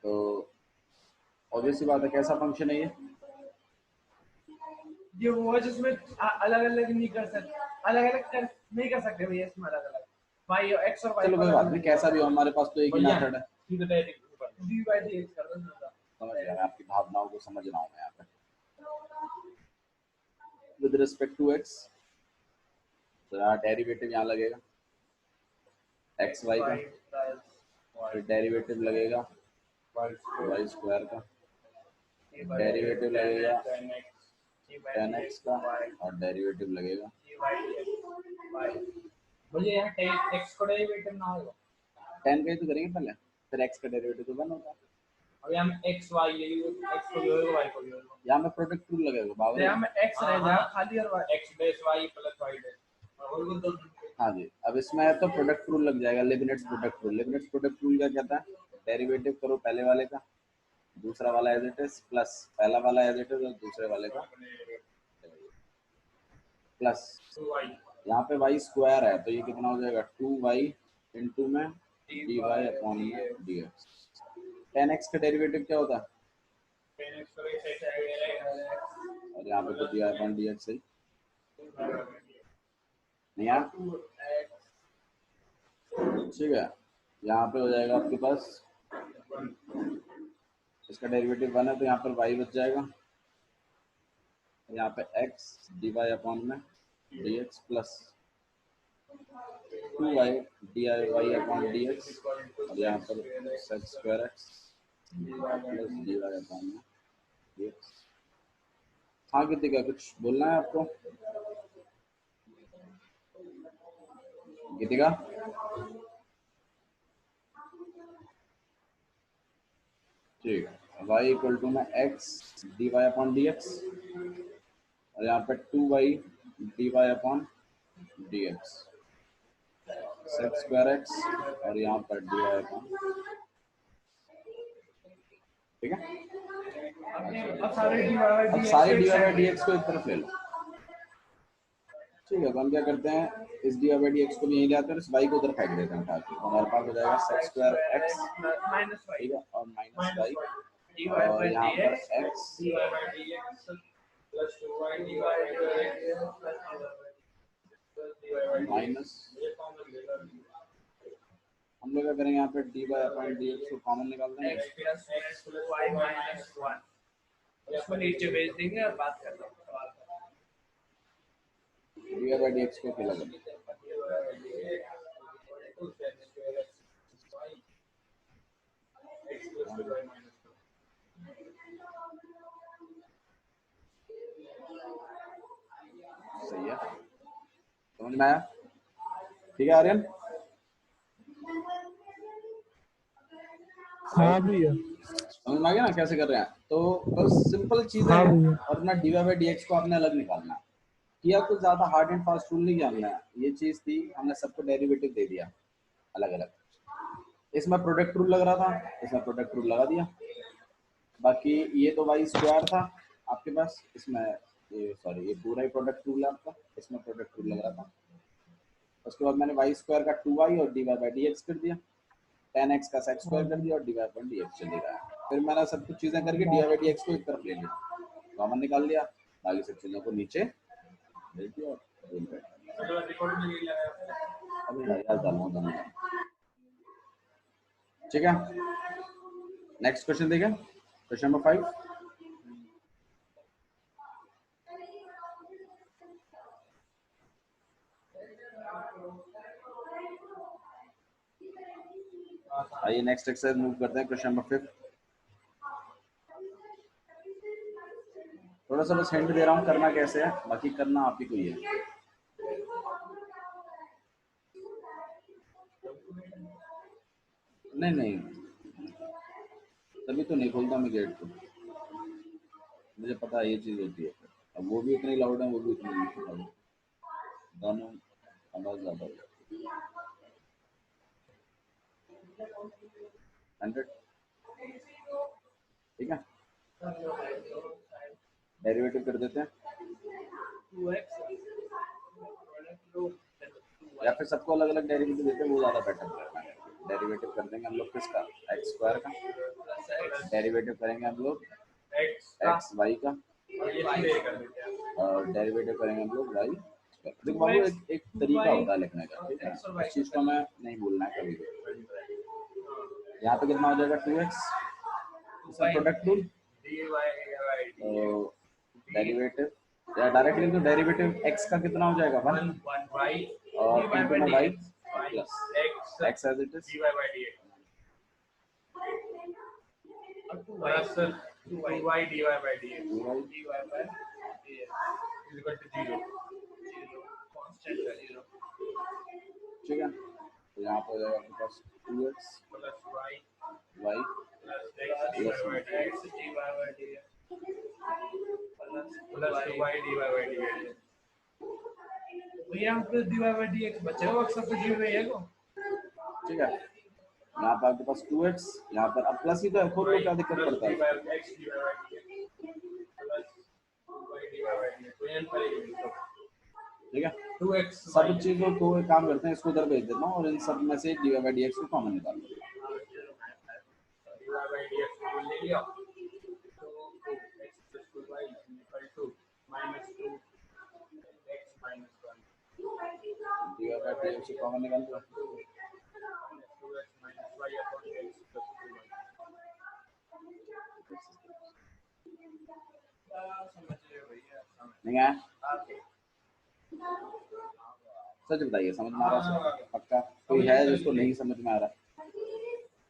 तो ऑब्वियस सी बात है, कैसा फंक्शन है ये वो जिसमें अलग अलग नहीं कर सकते, अलग अलग कर नहीं कर सकते भैया, इसमें अलग अलग y और x और y। चलो कोई बात नहीं, कैसा भी हो हमारे पास तो एक ही मेथड है। dy by dx कर दो। समझ गया, आपकी भावनाओं को समझ रहा हूँ मैं यहाँ पे। विद रिस्पेक्ट टू x तो यहाँ डेरिवेटिव यहाँ लगेगा एक्स वाई का, फिर डेरिवेटिव लगेगा वाई स्क्वायर का, डेरिवेटिव लगेगा 10x का और डेरिवेटिव लगेगा। मुझे यहाँ 10x को डेरिवेटिव ना होगा, 10 का ही तो करेंगे पहले, फिर x का डेरिवेटिव तो 1 होगा। अब यहाँ में x y ये x को भी होगा y को भी होगा, यहाँ में प्रोडक्ट रूल लगेगा बाबू, यहाँ में x रह जाएगा खाली और x dash y plus y dash. हाँ जी, अब इसमें है तो प्रोडक्ट रूल लग जाएगा, लेबिनिट्स प्रोडक्ट रूल। लेबिनिट्स प्रोडक्ट रूल क्या कहता है, डेरिवेटिव करो पहले वाले का, दूसरा वाला एज इट इज, प्लस पहला वाला एज इट इज और दूसरे वाले का प्लस। यहाँ पे y स्क्वायर है तो ये कितना हो जाएगा 2y इंटू में dy अपॉन में dx। 10x का डेरिवेटिव क्या होता है, और यहाँ पे तो dy अपॉन dx है नहीं यार, ठीक है। यहाँ पे हो जाएगा आपके पास, इसका डेरिवेटिव 1 है तो यहाँ पर y बच जाएगा, यहाँ पे x dy अपॉन में dx plus 2y dy upon dx और यहाँ पर sec square x plus dy upon में dx। हाँ गीतिका, कुछ बोलना है आपको? गीतिका ठीक है, y इक्वल टू में x dy अपॉन dx और यहाँ पे 2y dy upon dx sec square x और यहाँ पर dy अपॉन, ठीक है। अब सारे dy by अब सारे dy by dx को एक तरफ ले लो, ठीक है, तो हम क्या करते हैं, इस डी बाई डी एक्स को भी यहीं ले आते हैं और इस वाई को उधर फेंक देते हैं उठा के, तो हमारे पास हो जाएगा sec square x, minus y ठीक है, और माइनस वाई, डिवाइड और बाय यहाँ पर dx x divide by dx plus 2y divide by dx minus, ये कॉमन लेगा हम लोग क्या करेंगे यहाँ पे d by upon d x को कॉमन निकाल देंगे, x प्लस y माइनस 1 इसको नीचे भेज देंगे और बात कर लेंगे सवाल डी बाई डी एक्स को अकेला कर देंगे। सही है, समझ में आया? ठीक है आर्यन, हाँ भैया। समझ में आ गया ना कैसे कर रहे हैं? तो बस सिंपल चीजें हाँ हैं, भैया। और अपना डी बाई डी एक्स को आपने अलग निकालना है, किया कुछ ज्यादा हार्ड एंड फास्ट रूल नहीं किया हमने, ये चीज थी, हमने सबको डेरिवेटिव दे दिया अलग अलग, इसमें प्रोडक्ट रूल लग रहा था, इसमें प्रोडक्ट रूल लगा दिया, बाकी ये तो वाई स्क्वायर था आपके पास, इसमें ये सॉरी ये पूरा ही प्रोडक्ट रूल है आपका, इसमें प्रोडक्ट रूल लग रहा था, उसके बाद मैंने वाई स्क्वायर का 2y और d y by d x कर दिया, 10x का सेक्स स्क्वायर कर दिया और d y by d x चलेगा, फिर मैंने सब कुछ चीजें करके d y by d x को एक तरफ ले लिया, कॉमन निकाल लिया, बाकी सब चीजों को नीचे भेज दिया और रूल कर दिया। रिकॉर्ड में नहीं लगाया अभी याद डालूंगा दोनों का। ठीक है, नेक्स्ट क्वेश्चन देखें, क्वेश्चन नंबर 5। आइए नेक्स्ट एक्सरसाइज मूव करते हैं, क्वेश्चन नंबर 5। थोड़ा सा बस हिंट दे रहा हूँ करना कैसे है, बाकी करना आप ही को ही है। नहीं नहीं, तभी तो नहीं खोलता मैं गेट को, मुझे पता है ये चीज होती है, अब वो भी इतनी लाउड है, वो भी इतनी लाउड है, दोनों आवाज ज्यादा हो जाती है। 100, ठीक है, डेरिवेटिव कर देते हैं, 2x या फिर सबको अलग अलग डेरिवेटिव देते हैं, वो ज्यादा बेटर है। डेरिवेटिव कर देंगे हम लोग किसका, एक्स स्क्वायर का, डेरिवेटिव करेंगे हम लोग एक्स वाई का, और डेरिवेटिव करेंगे हम लोग वाई। देखो बाबू, एक तरीका होता है लिखने का, ठीक है, इस चीज को मैं नहीं भूलना है कभी भी। यहाँ पे कितना हो जाएगा 2x, इसका प्रोडक्ट रूल, डेरिवेटिव या डायरेक्टली तो डेरिवेटिव x का कितना हो जाएगा 1 और इनटू में y plus x as it is, plus 2y dy by dx dy by dx is equal to 0 constant value ठीक है, तो यहाँ पे हो जाएगा आपके पास 2x plus y y plus x dy by dx plus 2y dy by dx भैया हम प्लस dy by dx बचेगा अक्सर तो 0 रहेगा ठीक है, यहाँ पर आपके पास 2x, यहाँ पर अब प्लस ही तो है, खोल लो क्या दिक्कत पड़ता है, x dy by dx plus 2y dy by dx तो n पर ठीक है, 2x सब चीजों को एक काम करते हैं, इसको उधर भेज देता हूँ और इन सब में से d y by d x को कॉमन निकाल लो, dy by dx को ले लिया तो x plus 2y equal to minus 2 x minus 1 d y by d x को कॉमन निकाल लो, minus 2x minus y upon x plus 2y समझ रहे हो भैया नहीं आया? सच बताइए, समझ में आ रहा है? पक्का कोई है जिसको नहीं समझ में आ रहा?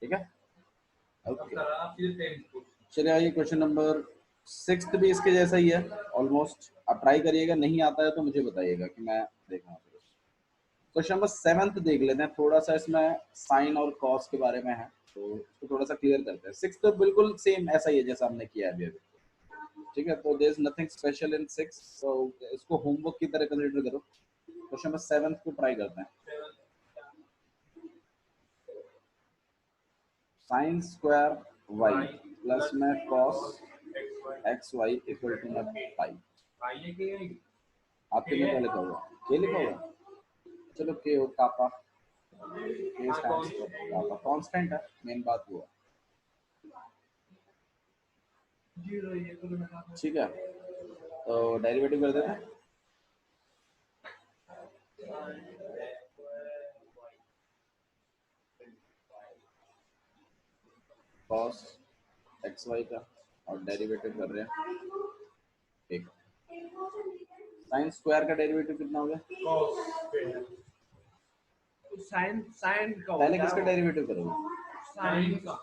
ठीक है, ओके, चलिए आइए क्वेश्चन नंबर 6 भी इसके जैसा ही है ऑलमोस्ट, आप ट्राई करिएगा, नहीं आता है तो मुझे बताइएगा कि मैं देखूंगा। क्वेश्चन नंबर 7 देख लेते हैं, थोड़ा सा इसमें साइन और कॉस के बारे में है, तो इसको थोड़ा सा क्लियर करते हैं। 6 तो बिल्कुल सेम ऐसा ही है जैसा हमने किया अभी अभी, ठीक है, तो there is nothing special in 6, तो इसको होमवर्क की तरह कंसीडर करो। क्वेश्चन नंबर 7 को ट्राई करते हैं। साइन स्क्वायर y प्लस में cos x y equal to में पाई, आपके में क्या लिखा हुआ? के लिखा हुआ? चलो के हो कापा, के स्टैंड्स फॉर कापा, कांस्टेंट है, मेन बात वो है। ठीक है, तो डेरिवेटिव कर देते हैं। cos एक्स वाई का और डेरिवेटिव कर रहे हैं एक। साइन स्क्वायर का डेरिवेटिव कितना हो गया? साइन साइन का पहले किसका डेरिवेटिव करोगे? साइन का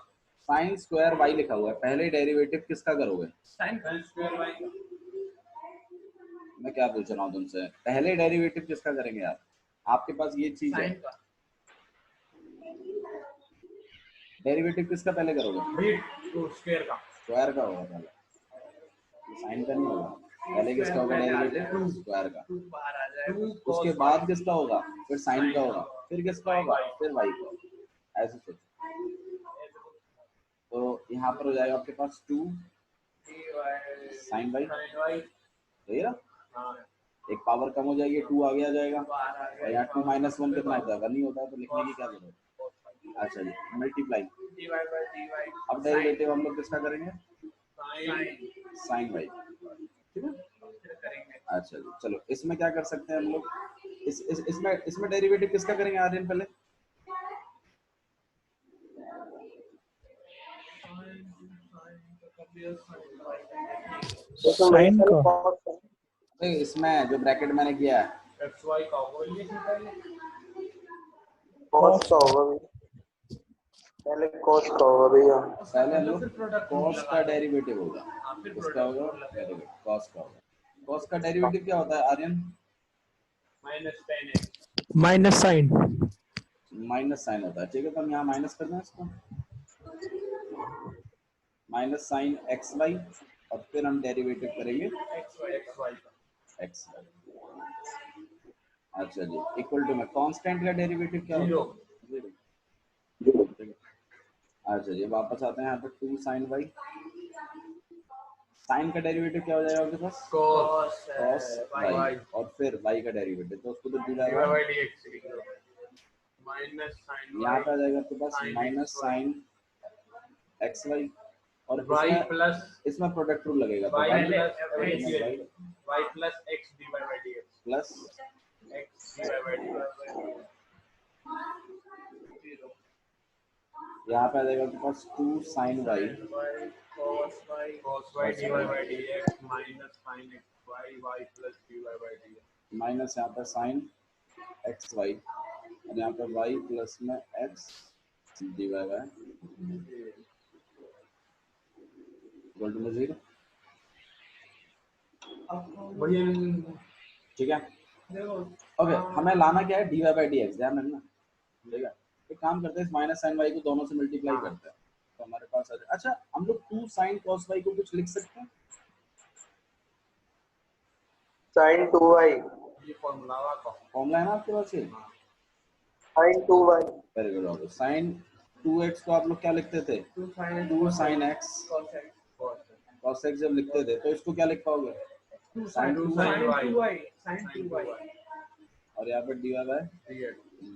साइन स्क्वायर वाई लिखा हुआ है, पहले डेरिवेटिव किसका करोगे? साइन स्क्वायर वाई का। मैं क्या पूछ रहा हूँ तुमसे, पहले डेरिवेटिव किसका करेंगे यार? आपके पास ये चीज है, साइन का डेरिवेटिव किसका पहले करोगे? रूट स्क्वायर का स्क्वायर का होगा पहले, साइन का नहीं होगा। पहले किसका होगा डेरिवेटिव? स्क्वायर का। बाहर आ जाएगा। उसके बाद किसका होगा? फिर साइन का होगा, फिर किसका होगा? फिर वाई का होगा। ऐसे सोचो। तो यहाँ पर हो जाएगा आपके पास 2 साइन वाई, सही है ना? एक पावर कम हो जाएगी, 2 आगे आ जाएगा, और यहाँ 2 माइनस 1 कितना होता है? 1 ही होता है, तो लिखने की क्या जरूरत है? अच्छा जी, मल्टीप्लाई। अब डेरिवेटिव हम लोग किसका करेंगे? साइन वाई, ठीक है। अच्छा जी, चलो इसमें क्या कर सकते हैं हम लोग? इसमें डेरिवेटिव किसका करेंगे आर्यन पहले? साइन का इसमें जो ब्रैकेट मैंने किया है, एक्स वाई का होगा ये पहले कॉस का होगा भैया, पहले कॉस का होगा भैया। पहले हम लोग कॉस का डेरिवेटिव होगा। इसका होगा डेरिवेटिव, कॉस का होगा। कॉस का डेरिवेटिव क्या होता है Aryan? Minus ten x minus sine, minus sine होता है, ठीक है। तो हम यहाँ माइनस कर दें इसको, माइनस साइन एक्स वाई, और फिर हम डेरिवेटिव करेंगे एक्स वाई का एक्स वाई। अच्छा जी, इक्वल टू में कांस्टेंट का डेरिवेटिव क्या होगा? 0। अच्छा जी, वापस आते हैं यहाँ पर 2 साइन वाई। साइन का डेरिवेटिव क्या हो जाएगा आपके पास? कॉस कॉस वाई, और फिर वाई का डेरिवेटिव, तो उसको तो divide divide, by dx minus sine यहाँ पे आ जाएगा आपके पास sin minus sine x y, और वाई इसमें प्लस इसमें प्रोडक्ट रूल लगेगा, तो y y plus y plus x divide by dx plus x divide by dx यहाँ पे आ जाएगा आपके पास 2 sine y cos y divided by dx minus sin x y plus dy by dx minus यहाँ पर साइन एक्स वाई, और यहाँ पर वाई प्लस में x divide by equal to 0, ठीक है। ओके, हमें लाना क्या है? dy बाई डी एक्स, ध्यान रखना, ठीक है। एक काम करते हैं, इस माइनस साइन वाई को दोनों से मल्टीप्लाई करते हैं, तो हमारे पास आ जाए। अच्छा, हम लोग 2 साइन कॉस वाई को कुछ लिख सकते हैं? साइन 2y, ये फॉर्मूला का फॉर्मूला है ना आपके पास ये? Sign 2y, very good. Sign 2x को आप लोग क्या लिखते थे? 2 साइन x cos x जब लिखते थे, तो इसको क्या लिख पाओगे? साइन 2y, और यहाँ पर dy bye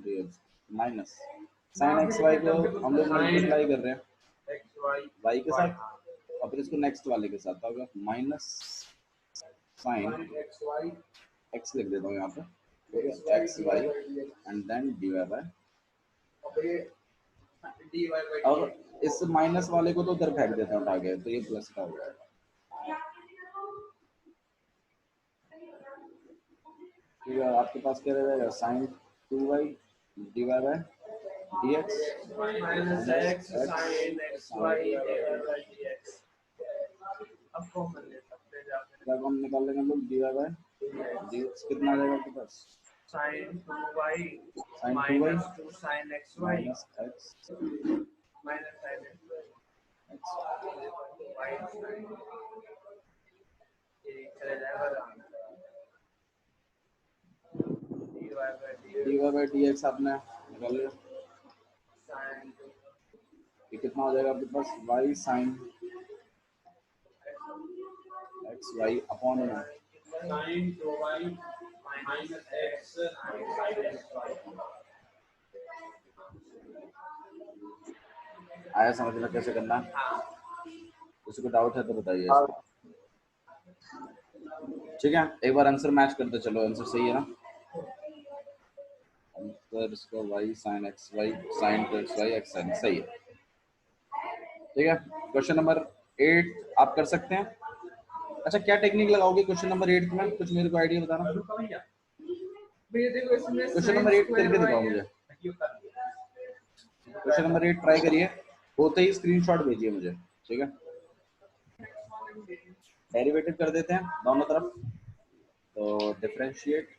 dx minus sine x y को हम लोग मल्टीप्लाई कर रहे हैं एक्स वाई वाई के साथ, और फिर इसको नेक्स्ट वाले के साथ होगा minus sine x y x लिख देता हूँ यहाँ पे, x y and then d y by. और इस माइनस वाले को तो उधर फेंक देता हूँ उठा के, तो ये प्लस का हो जाएगा, ठीक है। आपके पास क्या रह जाएगा? Sine 2y d y by d x minus x sin x y divided by dx अब कॉमन ले सकते हैं जाके जब हम निकाल लेंगे हम लोग d y by d x, कितना आ जाएगा आपके पास? sin 2y sin 2y minus 2 sin xy minus x minus sin xy x, y sin ये चला जाएगा dy by dx d y by d x आपने निकाल लिया, sin ये कितना हो जाएगा आपके पास? y sine x y upon में sin 2y minus x sin x y. आया समझ में कैसे करना है? किसी को डाउट है तो बताइए हाँ इसमें। ठीक है, एक बार आंसर मैच करते चलो, आंसर सही है ना? आंसर इसका y sin x y sin x y x sin सही है। ठीक है, क्वेश्चन नंबर 8 आप कर सकते हैं। अच्छा, क्या टेक्निक लगाओगे क्वेश्चन नंबर 8 में? कुछ मेरे को आइडिया बताना। भैया देखो इसमें क्वेश्चन नंबर 8 करके दिखाओ मुझे। क्वेश्चन नंबर 8 ट्राई करिए, होते ही स्क्रीनशॉट भेजिए मुझे। ठीक है, डेरिवेटिव कर देते हैं दोनों तरफ। तो differentiate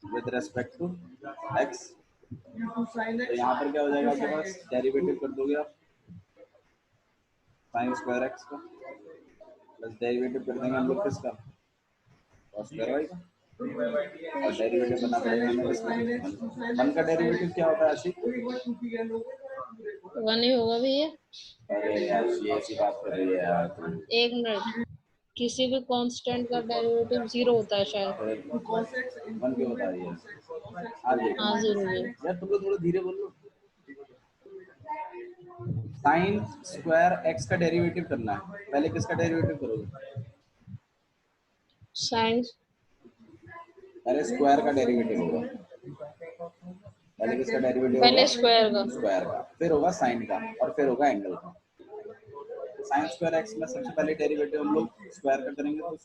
with respect to x, तो यहाँ पर क्या हो जाएगा आपके पास? डेरिवेटिव कर दोगे आप साइन स्क्वायर एक्स का, प्लस डेरिवेटिव कर देंगे हम लोग किसका? cos स्क्वायर वाई का, और डेरिवेटिव करना पड़ेगा हमें किसका? 1 का डेरिवेटिव क्या होता है आशिक? 1 ही होगा भैया। अरे यार ये ऐसी बात कर रही है यार तू। एक मिनट, किसी भी कांस्टेंट का डेरिवेटिव 0 होता है शायद। 1 क्यों बता रही है? हाँ 0 है। यार तुम लोग थोड़ा धीरे बोलो। साइन स्क्वायर एक्स का डेरिवेटिव करना है, पहले किसका डेरिवेटिव करोगे? साइन, पहले स्क्वायर का डेरिवेटिव होगा। पहले किसका डेरिवेटिव पहले होगा? स्क्वायर का। स्क्वायर का, फिर होगा साइन का, और फिर होगा एंगल का। साइन स्क्वायर एक्स में सबसे पहले डेरिवेटिव हम लोग स्क्वायर का करेंगे तो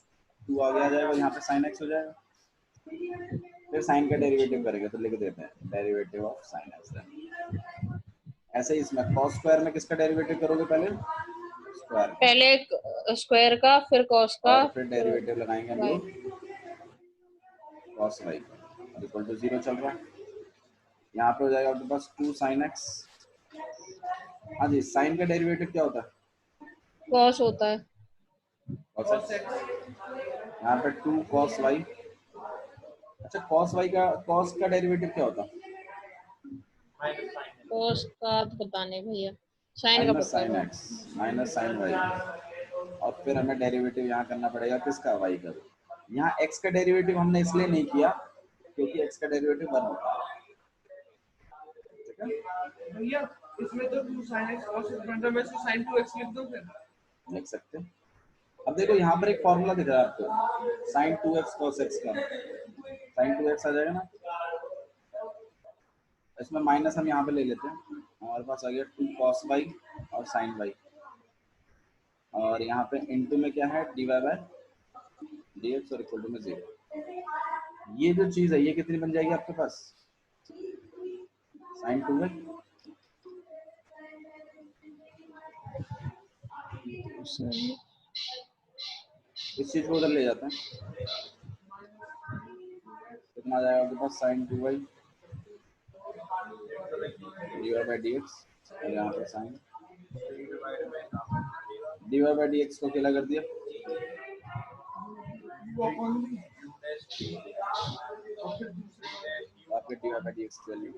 2 आगे आ जाएगा, यहाँ पे साइन एक्स हो जाएगा। फिर साइन का डेरिवेटिव करेंगे तो लिख देते हैं डेरिवेटिव ऑफ साइन एक्स। ऐसे ही इसमें cos स्क्वायर में किसका डेरिवेटिव करोगे? पहले स्क्वायर का, पहले स्क्वायर का, फिर कॉस का, और फिर डेरिवेटिव लगाएंगे हम लोग cos y इक्वल टू 0 चल रहा है। यहाँ पे हो जाएगा आपके पास 2 sin x। हाँ जी, साइन का डेरिवेटिव क्या होता है? कॉस होता है। cos x। यहाँ पे 2 cos y। अच्छा, cos का डेरिवेटिव क्या होता है? कॉस का तो पता नहीं भैया, साइन का माइनस पता साइन है। एक्स माइनस साइन वाई, और फिर हमें डेरिवेटिव यहाँ करना पड़ेगा किसका? y का। यहाँ x का डेरिवेटिव हमने इसलिए नहीं किया क्योंकि x का डेरिवेटिव 1 होता है। भैया इसमें तो 2 sin x cos x बन रहा है, मैं इसको sin 2x लिख दूं फिर? लिख सकते हैं। अब देखो यहाँ पर एक फॉर्मूला दिख रहा है आपको, sin 2x cos x का, sin 2x आ जाएगा ना, इसमें माइनस हम यहाँ पे ले लेते हैं, हमारे पास आ गया 2 cos y और sin y, और यहाँ पे इनटू में क्या है? dy बाय dx और इक्वल टू में 0। ये जो चीज है ये कितनी बन जाएगी आपके पास? sin 2y। इस चीज को उधर ले जाते हैं, कितना आ जाएगा आपके पास? sin 2y dy bye dx, और यहाँ पे sin dy बाय dx को अकेला कर दिया, आपके dy बाय dx की वैल्यू।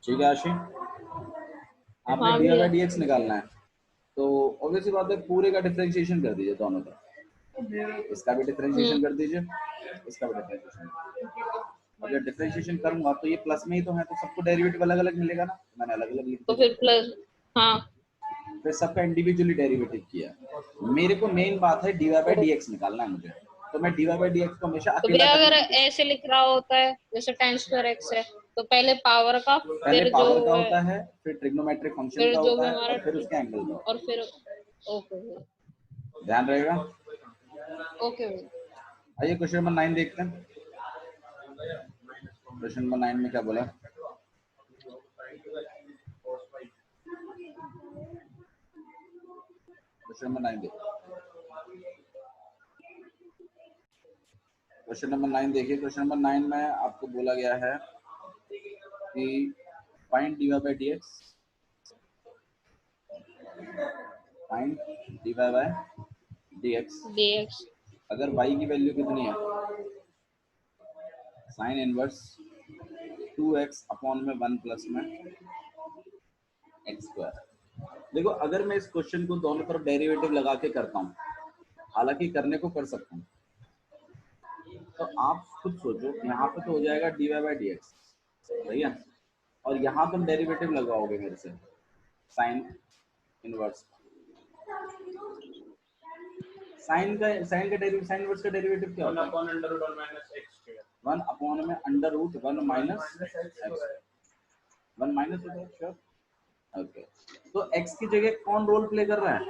ठीक है आशी, आपने हाँ dy भैया। बाय dx निकालना है, तो ऑब्वियसली बात है पूरे का डिफरेंशिएशन कर दीजिए दोनों तरफ। इसका भी डिफरेंशिएशन कर दीजिए, इसका भी डिफरेंशिएशन। और जब डिफरेंशिएशन करूंगा तो ये प्लस में ही तो है, तो सबको डेरिवेटिव अलग अलग मिलेगा ना, मैंने अलग अलग लिख तो दिया। फिर प्लस, हाँ फिर सबका इंडिविजुअली डेरिवेटिव किया। मेरे को मेन बात है dy बाय dx निकालना है मुझे, तो मैं dy बाय dx को हमेशा तो अकेला भैया अगर करके, ऐसे लिख रहा होता है जैसे tan स्क्वायर x है, तो पहले पावर का, पहले फिर पावर का जो होता है, फिर ट्रिग्नोमेट्रिक फंक्शन फिर का जो भी होता है, हमारा, और फिर उसके एंगल का। और फिर ओके भैया, ध्यान रहेगा। ओके भैया। आइए क्वेश्चन नंबर 9 देखते हैं। क्वेश्चन नंबर 9 में क्या बोला? क्वेश्चन नंबर 9 देखिए, क्वेश्चन नंबर 9 देखिए। क्वेश्चन नंबर 9 में आपको बोला गया है कि find dy bye dx, find dy bye dx dx अगर y की वैल्यू कितनी है? साइन इनवर्स 2x अपॉन में 1 प्लस में x स्क्वायर। देखो अगर मैं इस क्वेश्चन को दोनों तरफ डेरिवेटिव लगा के करता हूँ, हालांकि करने को कर सकता हूँ, तो आप खुद सोचो, यहाँ पे तो हो जाएगा dy बाई डी एक्स, सही है, और यहाँ तुम डेरिवेटिव लगाओगे मेरे से साइन इनवर्स, साइन इनवर्स का डेरिवेटिव क्या 1 होता है? upon under root 1 minus x square 1 upon में under root 1 minus minus x square 1 minus होता है, श्योर। ओके, तो x की जगह कौन रोल प्ले कर रहा है?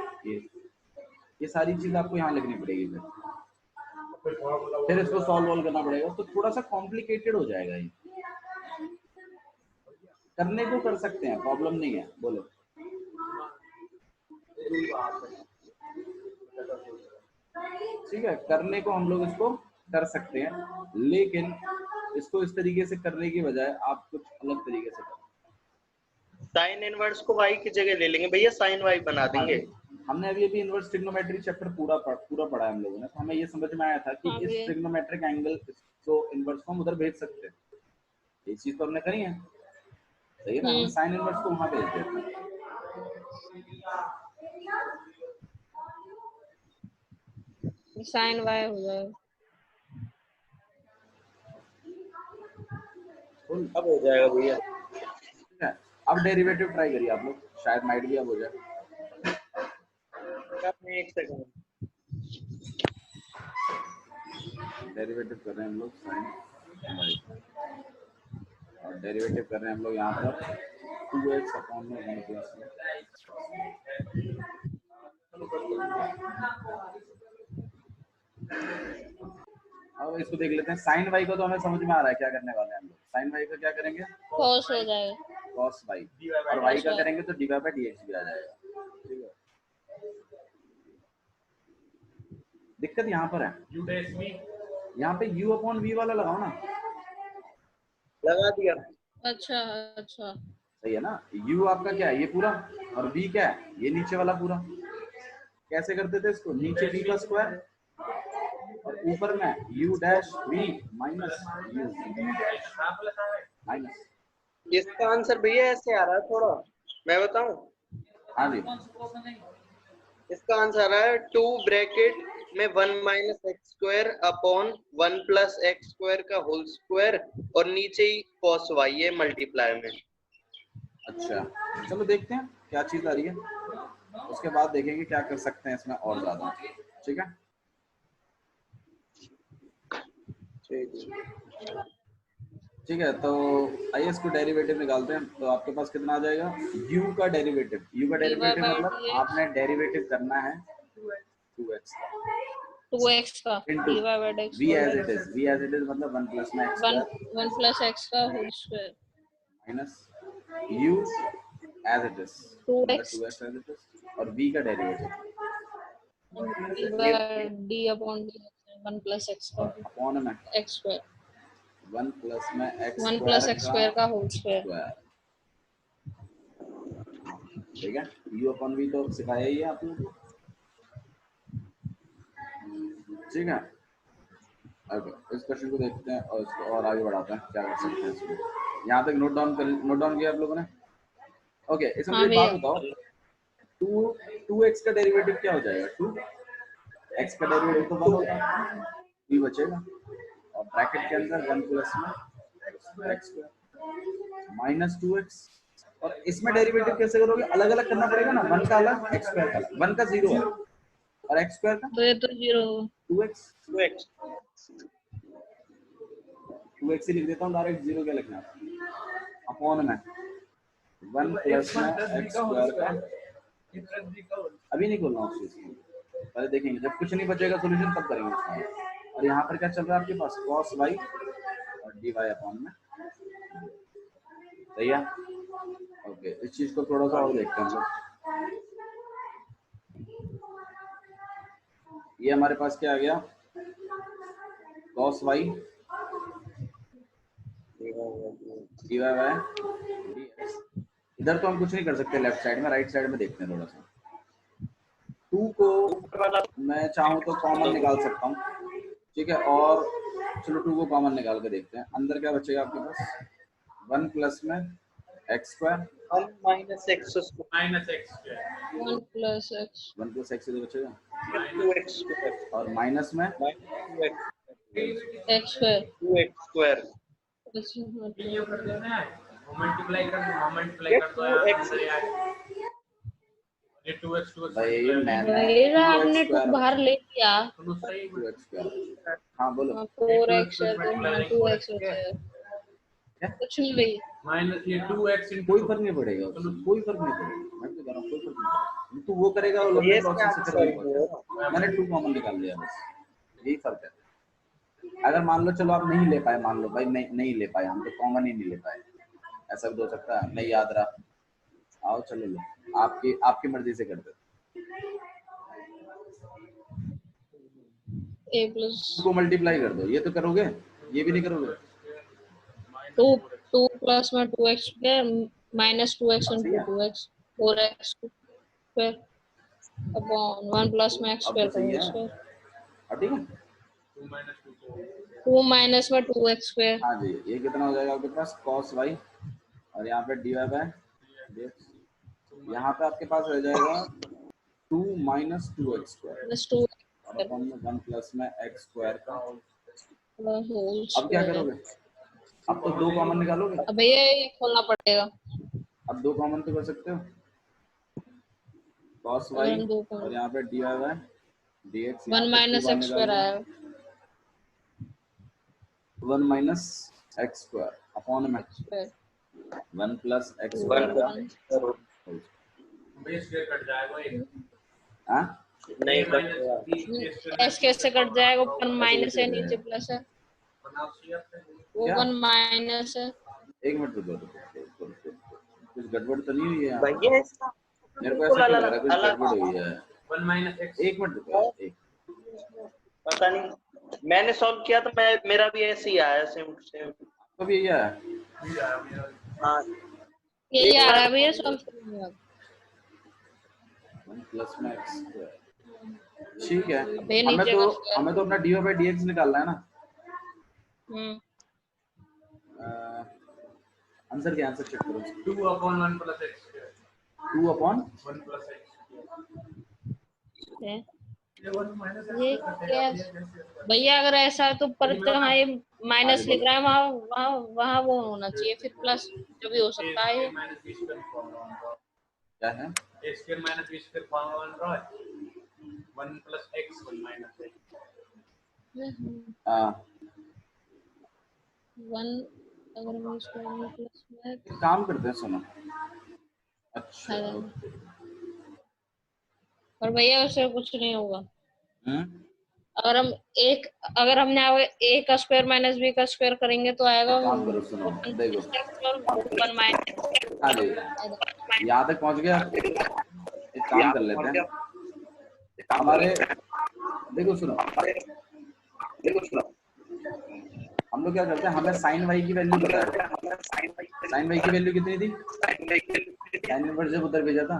ये सारी चीज आपको यहाँ लिखनी पड़ेगी, फिर इसको सॉल्व करना पड़ेगा, तो थोड़ा सा कॉम्प्लिकेटेड हो जाएगा। ये करने को कर सकते हैं, प्रॉब्लम नहीं है, बोलो। ठीक है, करने को हम लोग इसको कर सकते हैं, लेकिन इसको इस तरीके से करने की बजाय आप कुछ अलग तरीके से करो। साइन इनवर्स को y की जगह ले लेंगे भैया, साइन y बना देंगे। हमने अभी इनवर्स ट्रिग्नोमेट्री चैप्टर पूरा पढ़ा है हम लोगों ने, तो हमें ये समझ में आया था कि इस ट्रिग्नोमेट्रिक एंगल को इनवर्स को हम उधर भेज सकते हैं, ये चीज तो हमने करी है, सही है ना? हम साइन इनवर्स को वहां भेज देते हैं। साइन वाई हो जाएगा। अब हो जाएगा भैया। ठीक है, अब डेरिवेटिव ट्राई करिए आप लोग, शायद माइट भी अब हो जाए। एक सेकंड, डेरिवेटिव कर रहे हैं हम लोग साइन वाई, और डेरिवेटिव कर रहे हैं हम लोग यहाँ पर 2x अपॉन में 1 प्लस में। अब इसको देख लेते हैं, साइन वाई को तो हमें समझ में आ रहा है क्या करने वाले हैं हम लोग। साइन वाई का क्या करेंगे? कॉस हो जाएगा, कॉस वाई, और वाई का करेंगे तो d y by d x भी आ जाएगा। ठीक है, दिक्कत यहाँ पर है, u dash v यहाँ पे u अपॉन v वाला लगाओ ना। लगा दिया। अच्छा अच्छा, सही है ना? u आपका क्या है, ये पूरा, और v क्या है, ये नीचे वाला पूरा। कैसे करते थे इसको? नीचे v का स्क्वायर और ऊपर में u dash v minus u minus. इसका आंसर भैया ऐसे आ रहा है, थोड़ा मैं बताऊं। हाँ जी, इसका आंसर आ रहा है 2 ब्रैकेट में 1 minus x square upon 1 plus x square का होल स्क्वायर, और नीचे ही कॉस वाई है मल्टीप्लाई में। अच्छा चलो देखते हैं क्या चीज आ रही है, उसके बाद देखेंगे क्या कर सकते हैं इसमें और ज्यादा। ठीक है, ठीक है, तो आइए इसको डेरिवेटिव निकालते हैं। तो आपके पास कितना आ जाएगा? u का डेरिवेटिव, मतलब आपने डेरिवेटिव करना है 2x का 2x का into dy by dx v as it is मतलब 1 प्लस में x स्क्वायर 1 plus x का whole square minus u as it is 2x 2x as it is, और v का derivative d upon dx 1 plus x का upon में x square 1 plus में x 1 plus x square का whole square. ठीक है, u upon v तो सिखाया ही है आप लोगों को। ठीक है, अब इस क्वेश्चन को देखते हैं और इसको और आगे बढ़ाते हैं, क्या कर सकते हैं इसमें। यहाँ तक नोट डाउन किया आप लोगों ने? ओके, इसमें एक बात बताओ, 2x का डेरिवेटिव क्या हो जाएगा? 2x का डेरिवेटिव तो 1 होगा, v बचेगा, और ब्रैकेट के अंदर 1 प्लस में x स्क्वायर माइनस 2x, और इसमें डेरिवेटिव कैसे करोगे? अलग अलग करना पड़ेगा ना, 1 का अलग, x स्क्वायर का अलग। 1 का 0 है और x स्क्वायर का तो ये तो 0 2x 2x 2x ही लिख देता हूँ डायरेक्ट, 0 क्या लिखना है? अपॉन में 1 प्लस में x स्क्वायर का, अभी नहीं खोलना उस चीज को, पहले देखेंगे, जब कुछ नहीं बचेगा सोल्यूशन तब करेंगे उसका। और यहाँ पर क्या चल रहा है आपके पास? cos y और dy अपॉन में, सही है? ओके, इस चीज को थोड़ा सा और देखते हैं हम लोग। ये हमारे पास क्या आ गया? cos y dy bye dx। इधर तो हम कुछ नहीं कर सकते लेफ्ट साइड में, राइट साइड में देखते हैं थोड़ा सा। 2 को मैं चाहूँ तो कॉमन निकाल सकता हूँ, ठीक है, और चलो 2 को कॉमन निकाल के देखते हैं। अंदर क्या बचेगा आपके पास? 1 प्लस में x square 1 minus x minus x square 1 plus x 1 plus x इधर बचेगा, 2x स्क्वायर और माइनस में 2x x square 2x square ये कर देना है मल्टीप्लाई कर ये दो 2x अंदर यार ये 2x 2x भाई ये मैंने भैया 2x आपने टू स्क्वायर बाहर ले लिया तो सही 2x स्क्वायर हाँ बोलो 4x है तो हाँ 2x होता है क्या कुछ नहीं भैया माइनस ये 2x कोई फर्क नहीं पड़ेगा उससे, कोई फर्क नहीं पड़ेगा मैं तो कह रहा हूँ कोई फर्क नहीं पड़ेगा तू वो करेगा और ये लंबे इसका प्रोसेस से आंसर करेगा है। मैंने 2 कॉमन निकाल लिया बस यही फर्क है अगर मान लो चलो आप नहीं ले पाए मान लो भाई नहीं ले पाए हम तो कॉमन ही नहीं ले पाए ऐसा भी हो सकता है नहीं याद रहा आओ चलो लो आपकी आपकी मर्जी से कर दो a प्लस को मल्टीप्लाई कर दो ये तो करोगे ये भी नहीं करोगे 2 प्लस में 2x स्क्वायर माइनस 2x हाँ, सही इंटू है 2x 4x square upon 1 plus में x अब तो स्क्वायर का सही होल है स्क्वायर और ठीक है 2 माइनस में 2x स्क्वायर हाँ जी ये कितना हो जाएगा आपके पास cos y और यहाँ पे dy बाय dx यहाँ पे आपके पास रह जाएगा 2 माइनस 2x स्क्वायर प्लस 2 और अपन में 1 प्लस में x स्क्वायर का होल अब क्या स्क्वायर करोगे अब तो 2 कॉमन निकालोगे अब भैया ये खोलना पड़ेगा अब 2 कॉमन तो कर सकते हो cos y अगर हम 2 और यहाँ पे dy bye dx 1 minus x square आया 1 माइनस x स्क्वायर अपॉन में स्क्वायर 1 प्लस x 1 स्क्वायर का बेस स्क्वायर कट जाएगा एक हाँ नहीं s कैसे कट जाएगा ऊपर माइनस है नीचे प्लस है वो क्या? 1 माइनस है एक मिनट रुको कुछ गड़बड़ तो नहीं हुई है यहाँ? भैया इसका मेरे को ऐसा क्यों लग रहा है कुछ गड़बड़ हुई है 1 माइनस x एक मिनट रुको एक पता नहीं मैंने सॉल्व किया तो मेरा भी ऐसे ही आया सेम सेम कब यही है हाँ यही आ रहा है भैया सॉल्व करेंगे आप 1 प्लस में x स्क्वायर ठीक है बे नीचे का स्क्वायर हमें तो अपना dy बाय dx निकालना है ना आंसर क्या आंसर चेक करो 2 upon 1 plus x square 2 upon 1 plus x है ये 1 minus x ये square क्या कटेगा भैया अगर ऐसा है तो पर जहाँ ये माइनस लिख रहा है वहाँ वहाँ वहाँ वो होना चाहिए फिर प्लस जो भी हो सकता है ये minus b square formula क्या है a square minus b square formula बन रहा है 1 plus x 1 minus x 1 अगर हम इसको प्लस में एक काम करते हैं सुनो अच्छा हाँ। पर भैया उससे कुछ नहीं होगा अगर हम एक अगर हमने a का स्क्वायर माइनस b का स्क्वायर करेंगे तो आएगा काम करो सुनो देखो 1 माइनस हाँ जी यहाँ तक पहुँच गया एक काम कर लेते हैं हमारे देखो सुनो हम लोग क्या करते हैं हमें साइन वाई की वैल्यू पता है साइन वाई की वैल्यू कितनी थी साइन इनवर्स जब उधर भेजा था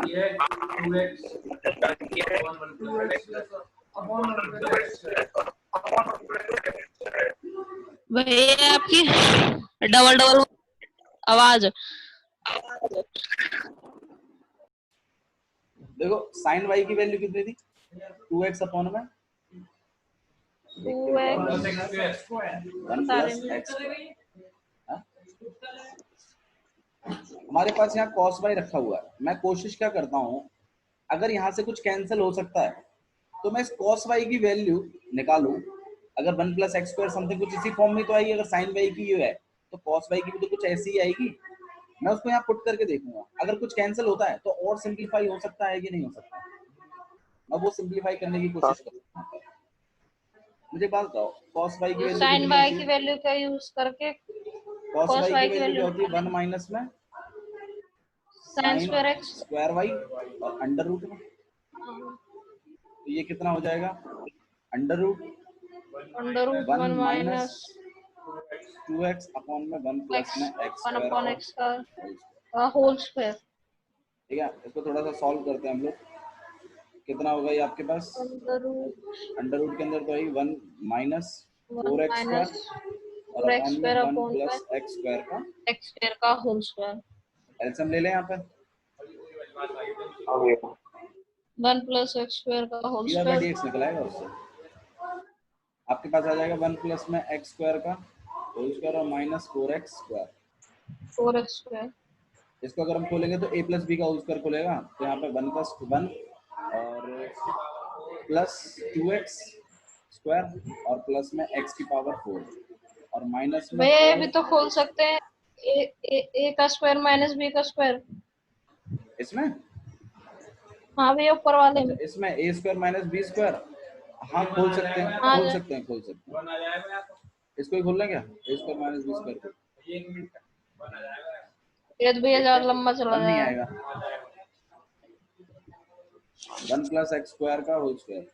ये 2x upon 1 plus x upon 1 plus x भैया आपकी डबल डबल आवाज देखो साइन वाई की वैल्यू कितनी थी 2x अपॉन में 2x 1 प्लस x हमारे पास यहाँ cos y रखा हुआ है मैं कोशिश क्या करता हूँ अगर यहाँ से कुछ कैंसिल हो सकता है तो मैं इस cos y की वैल्यू निकालूं अगर 1 प्लस एक्स स्क्वायर समथिंग कुछ इसी फॉर्म में तो आएगी अगर साइन y की ये है तो cos y की भी तो कुछ ऐसी ही आएगी मैं उसको यहाँ पुट करके देखूंगा अगर कुछ कैंसिल होता है तो और सिंपलीफाई हो सकता है कि नहीं हो सकता मैं वो सिंपलीफाई करने की कोशिश करूंगा मुझे बात बताओ cos y की वैल्यू साइन y की वैल्यू का यूज करके cos y की वैल्यू क्या होती है 1 माइनस में sine square x square y और अंडर रूट में तो ये कितना हो जाएगा under root 1 minus 2x upon में 1 प्लस में x 1 अपॉन स्क्वायर x का होल स्क्वायर ठीक है इसको थोड़ा सा सॉल्व करते हैं हम लोग कितना होगा ये आपके पास अंडर रूट के अंदर तो है 1 माइनस 4x स्क्वायर और अपॉन में 1 प्लस x स्क्वायर का होल स्क्वायर एलसीएम ले लें यहाँ पे 1 प्लस x स्क्वायर का whole dy by square dx निकल आएगा उससे आपके पास आ जाएगा 1 प्लस में एक्स स्क्वायर का होल स्क्वायर और minus 4x square. 4x square. इसको अगर हम खोलेंगे तो a प्लस बी का होल स्क्वायर खुलेगा, तो यहाँ पे 1 प्लस 1 और प्लस 2x स्क्वायर और प्लस में x की पावर 4 और माइनस में भैया ये 4 भी तो खोल सकते हैं, ए का स्क्वायर माइनस बी का स्क्वायर। इसमें। हाँ भैया ऊपर वाले में। अच्छा, इसमें a square minus b square, हाँ खोल सकते हैं, हाँ खोल जी। सकते हैं, खोल सकते हैं। 1 आ जाएगा या तो इसको ही खोलना क्या, a square minus b square? 1 minute 1 आ जाएगा ये तो भैया ज्यादा लंबा चला 1 नहीं जाएगा। आएगा, 1 प्लस एक्स स्क्वायर का होल स्क्वायर।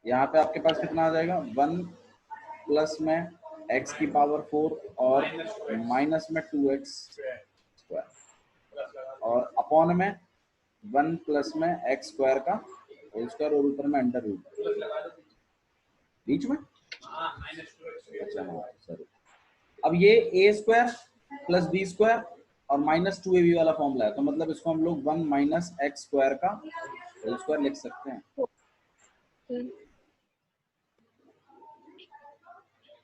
यहाँ पे आपके पास कितना आ जाएगा, 1 प्लस में x की पावर 4 और माइनस में 2x स्क्वायर और अपॉन में 1 प्लस में x स्क्वायर का होल स्क्वायर और ऊपर में अंडर रूट बीच में। अच्छा हाँ सॉरी। अब ये a square plus b square और माइनस 2ab वाला फॉर्मूला है, तो मतलब इसको हम लोग 1 माइनस एक्स स्क्वायर का होल स्क्वायर लिख सकते हैं।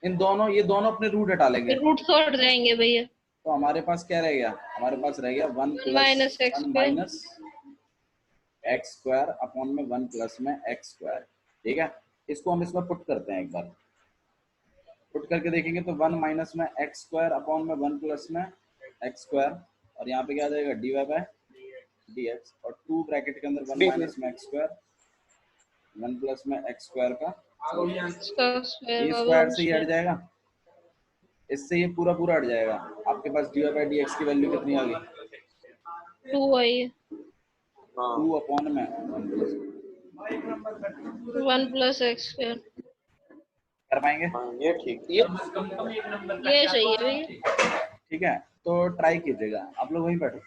इन दोनों, ये दोनों अपने रूट हटा लेंगे, रूट तो हट जाएंगे भैया। तो हमारे पास क्या रह गया, हमारे पास रह गया 1 minus plus 1 minus x square upon में 1 प्लस में एक्स स्क्वायर। ठीक है, इसको हम इसमें पुट करते हैं, एक बार पुट करके देखेंगे तो 1 माइनस में एक्स स्क्वायर अपॉन में 1 प्लस में एक्स स्क्वायर और यहाँ पे क्या आ जाएगा d y by d x और 2 ब्रैकेट के अंदर 1 माइनस में एक्स स्क्वायर 1 प्लस में एक्स स्क्वायर का ये स्क्वायर से ही हट जाएगा, इससे ये पूरा पूरा हट जाएगा। आपके पास d y by d x की वैल्यू कितनी आ गई, 2 आई है, 2 अपॉन में 1 प्लस एक्स स्क्वायर। कर पाएंगे? ये ठीक, ये सही है भैया। ठीक है, तो ट्राई कीजिएगा। आप लोग वहीं बैठो,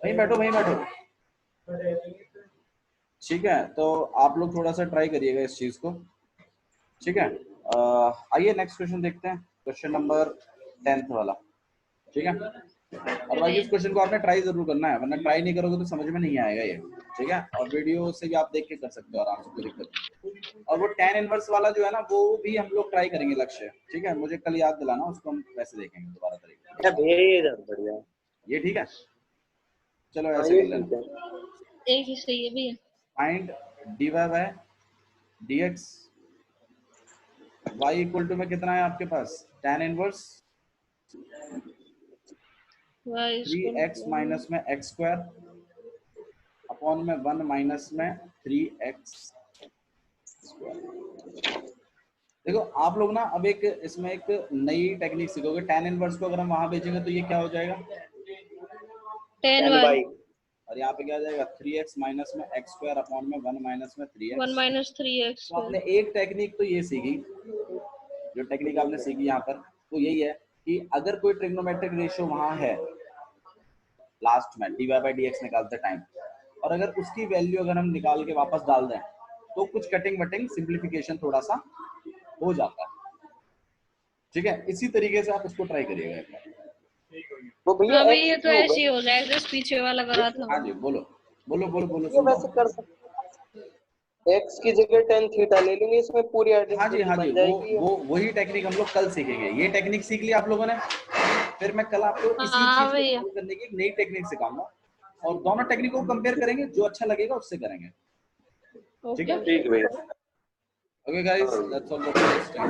वहीं बैठो, वहीं बैठो। ठीक है, तो आप लोग थोड़ा सा ट्राई करिएगा इस चीज को। ठीक है, आइए नेक्स्ट क्वेश्चन देखते हैं, क्वेश्चन नंबर 10th वाला। ठीक है, और बाकी इस क्वेश्चन को आपने ट्राई जरूर करना है, वरना ट्राई नहीं करोगे तो समझ में नहीं आएगा ये। ठीक है, और वीडियो से भी आप देख के कर सकते हो आराम से, कोई दिक्कत नहीं। और वो tan इनवर्स वाला जो है ना, वो भी हम लोग ट्राई करेंगे लक्ष्य। ठीक है, मुझे कल याद दिलाना, उसको हम वैसे देखेंगे दोबारा तरीके। बढ़िया, ये ठीक है, चलो ऐसे कर लेना। एक ही सही है भैया। Find dy bye dx y equal to में कितना है आपके पास, tan इनवर्स 3x माइनस में x स्क्वायर अपॉन में 1 माइनस में 3x स्क्वायर। देखो आप लोग ना अब एक इसमें एक नई टेक्निक सीखोगे। tan इनवर्स को अगर हम वहां भेजेंगे तो ये क्या हो जाएगा, tan y और यहाँ पे क्या आ जाएगा 3x माइनस में x स्क्वायर अपॉन में 1 माइनस में 3x। 1 minus 3x। तो आपने एक टेक्निक तो ये सीखी, जो टेक्निक आपने सीखी यहाँ पर तो यही है कि अगर कोई ट्रिग्नोमेट्रिक रेशियो वहां है लास्ट में dy बाय dx निकालते टाइम, और अगर उसकी वैल्यू अगर हम निकाल के वापस डाल दें तो कुछ कटिंग वटिंग सिंप्लीफिकेशन थोड़ा सा हो जाता है। ठीक है, इसी तरीके से आप उसको ट्राई करिएगा एक बार। वो भैया अभी ये तो ऐसे ही हो जाएगा जैसे पीछे वाला करा था। हाँ जी, बोलो बोलो बोलो बोलो। ये वैसे कर सकते, x की जगह tan थीटा ले लूंगी, इसमें पूरी हाँ जी, हाँ जी, बन जाएगी। वो वही टेक्निक हम लोग कल सीखेंगे। ये टेक्निक सीख लिया आप लोगों ने, फिर मैं कल आपको इसी हाँ चीज भैया। को करने की एक नई टेक्निक सिखाऊंगा और दोनों टेक्निक को कंपेयर करेंगे, जो अच्छा लगेगा उससे करेंगे। ठीक है, ठीक भैया। Okay guys, that's all for this time.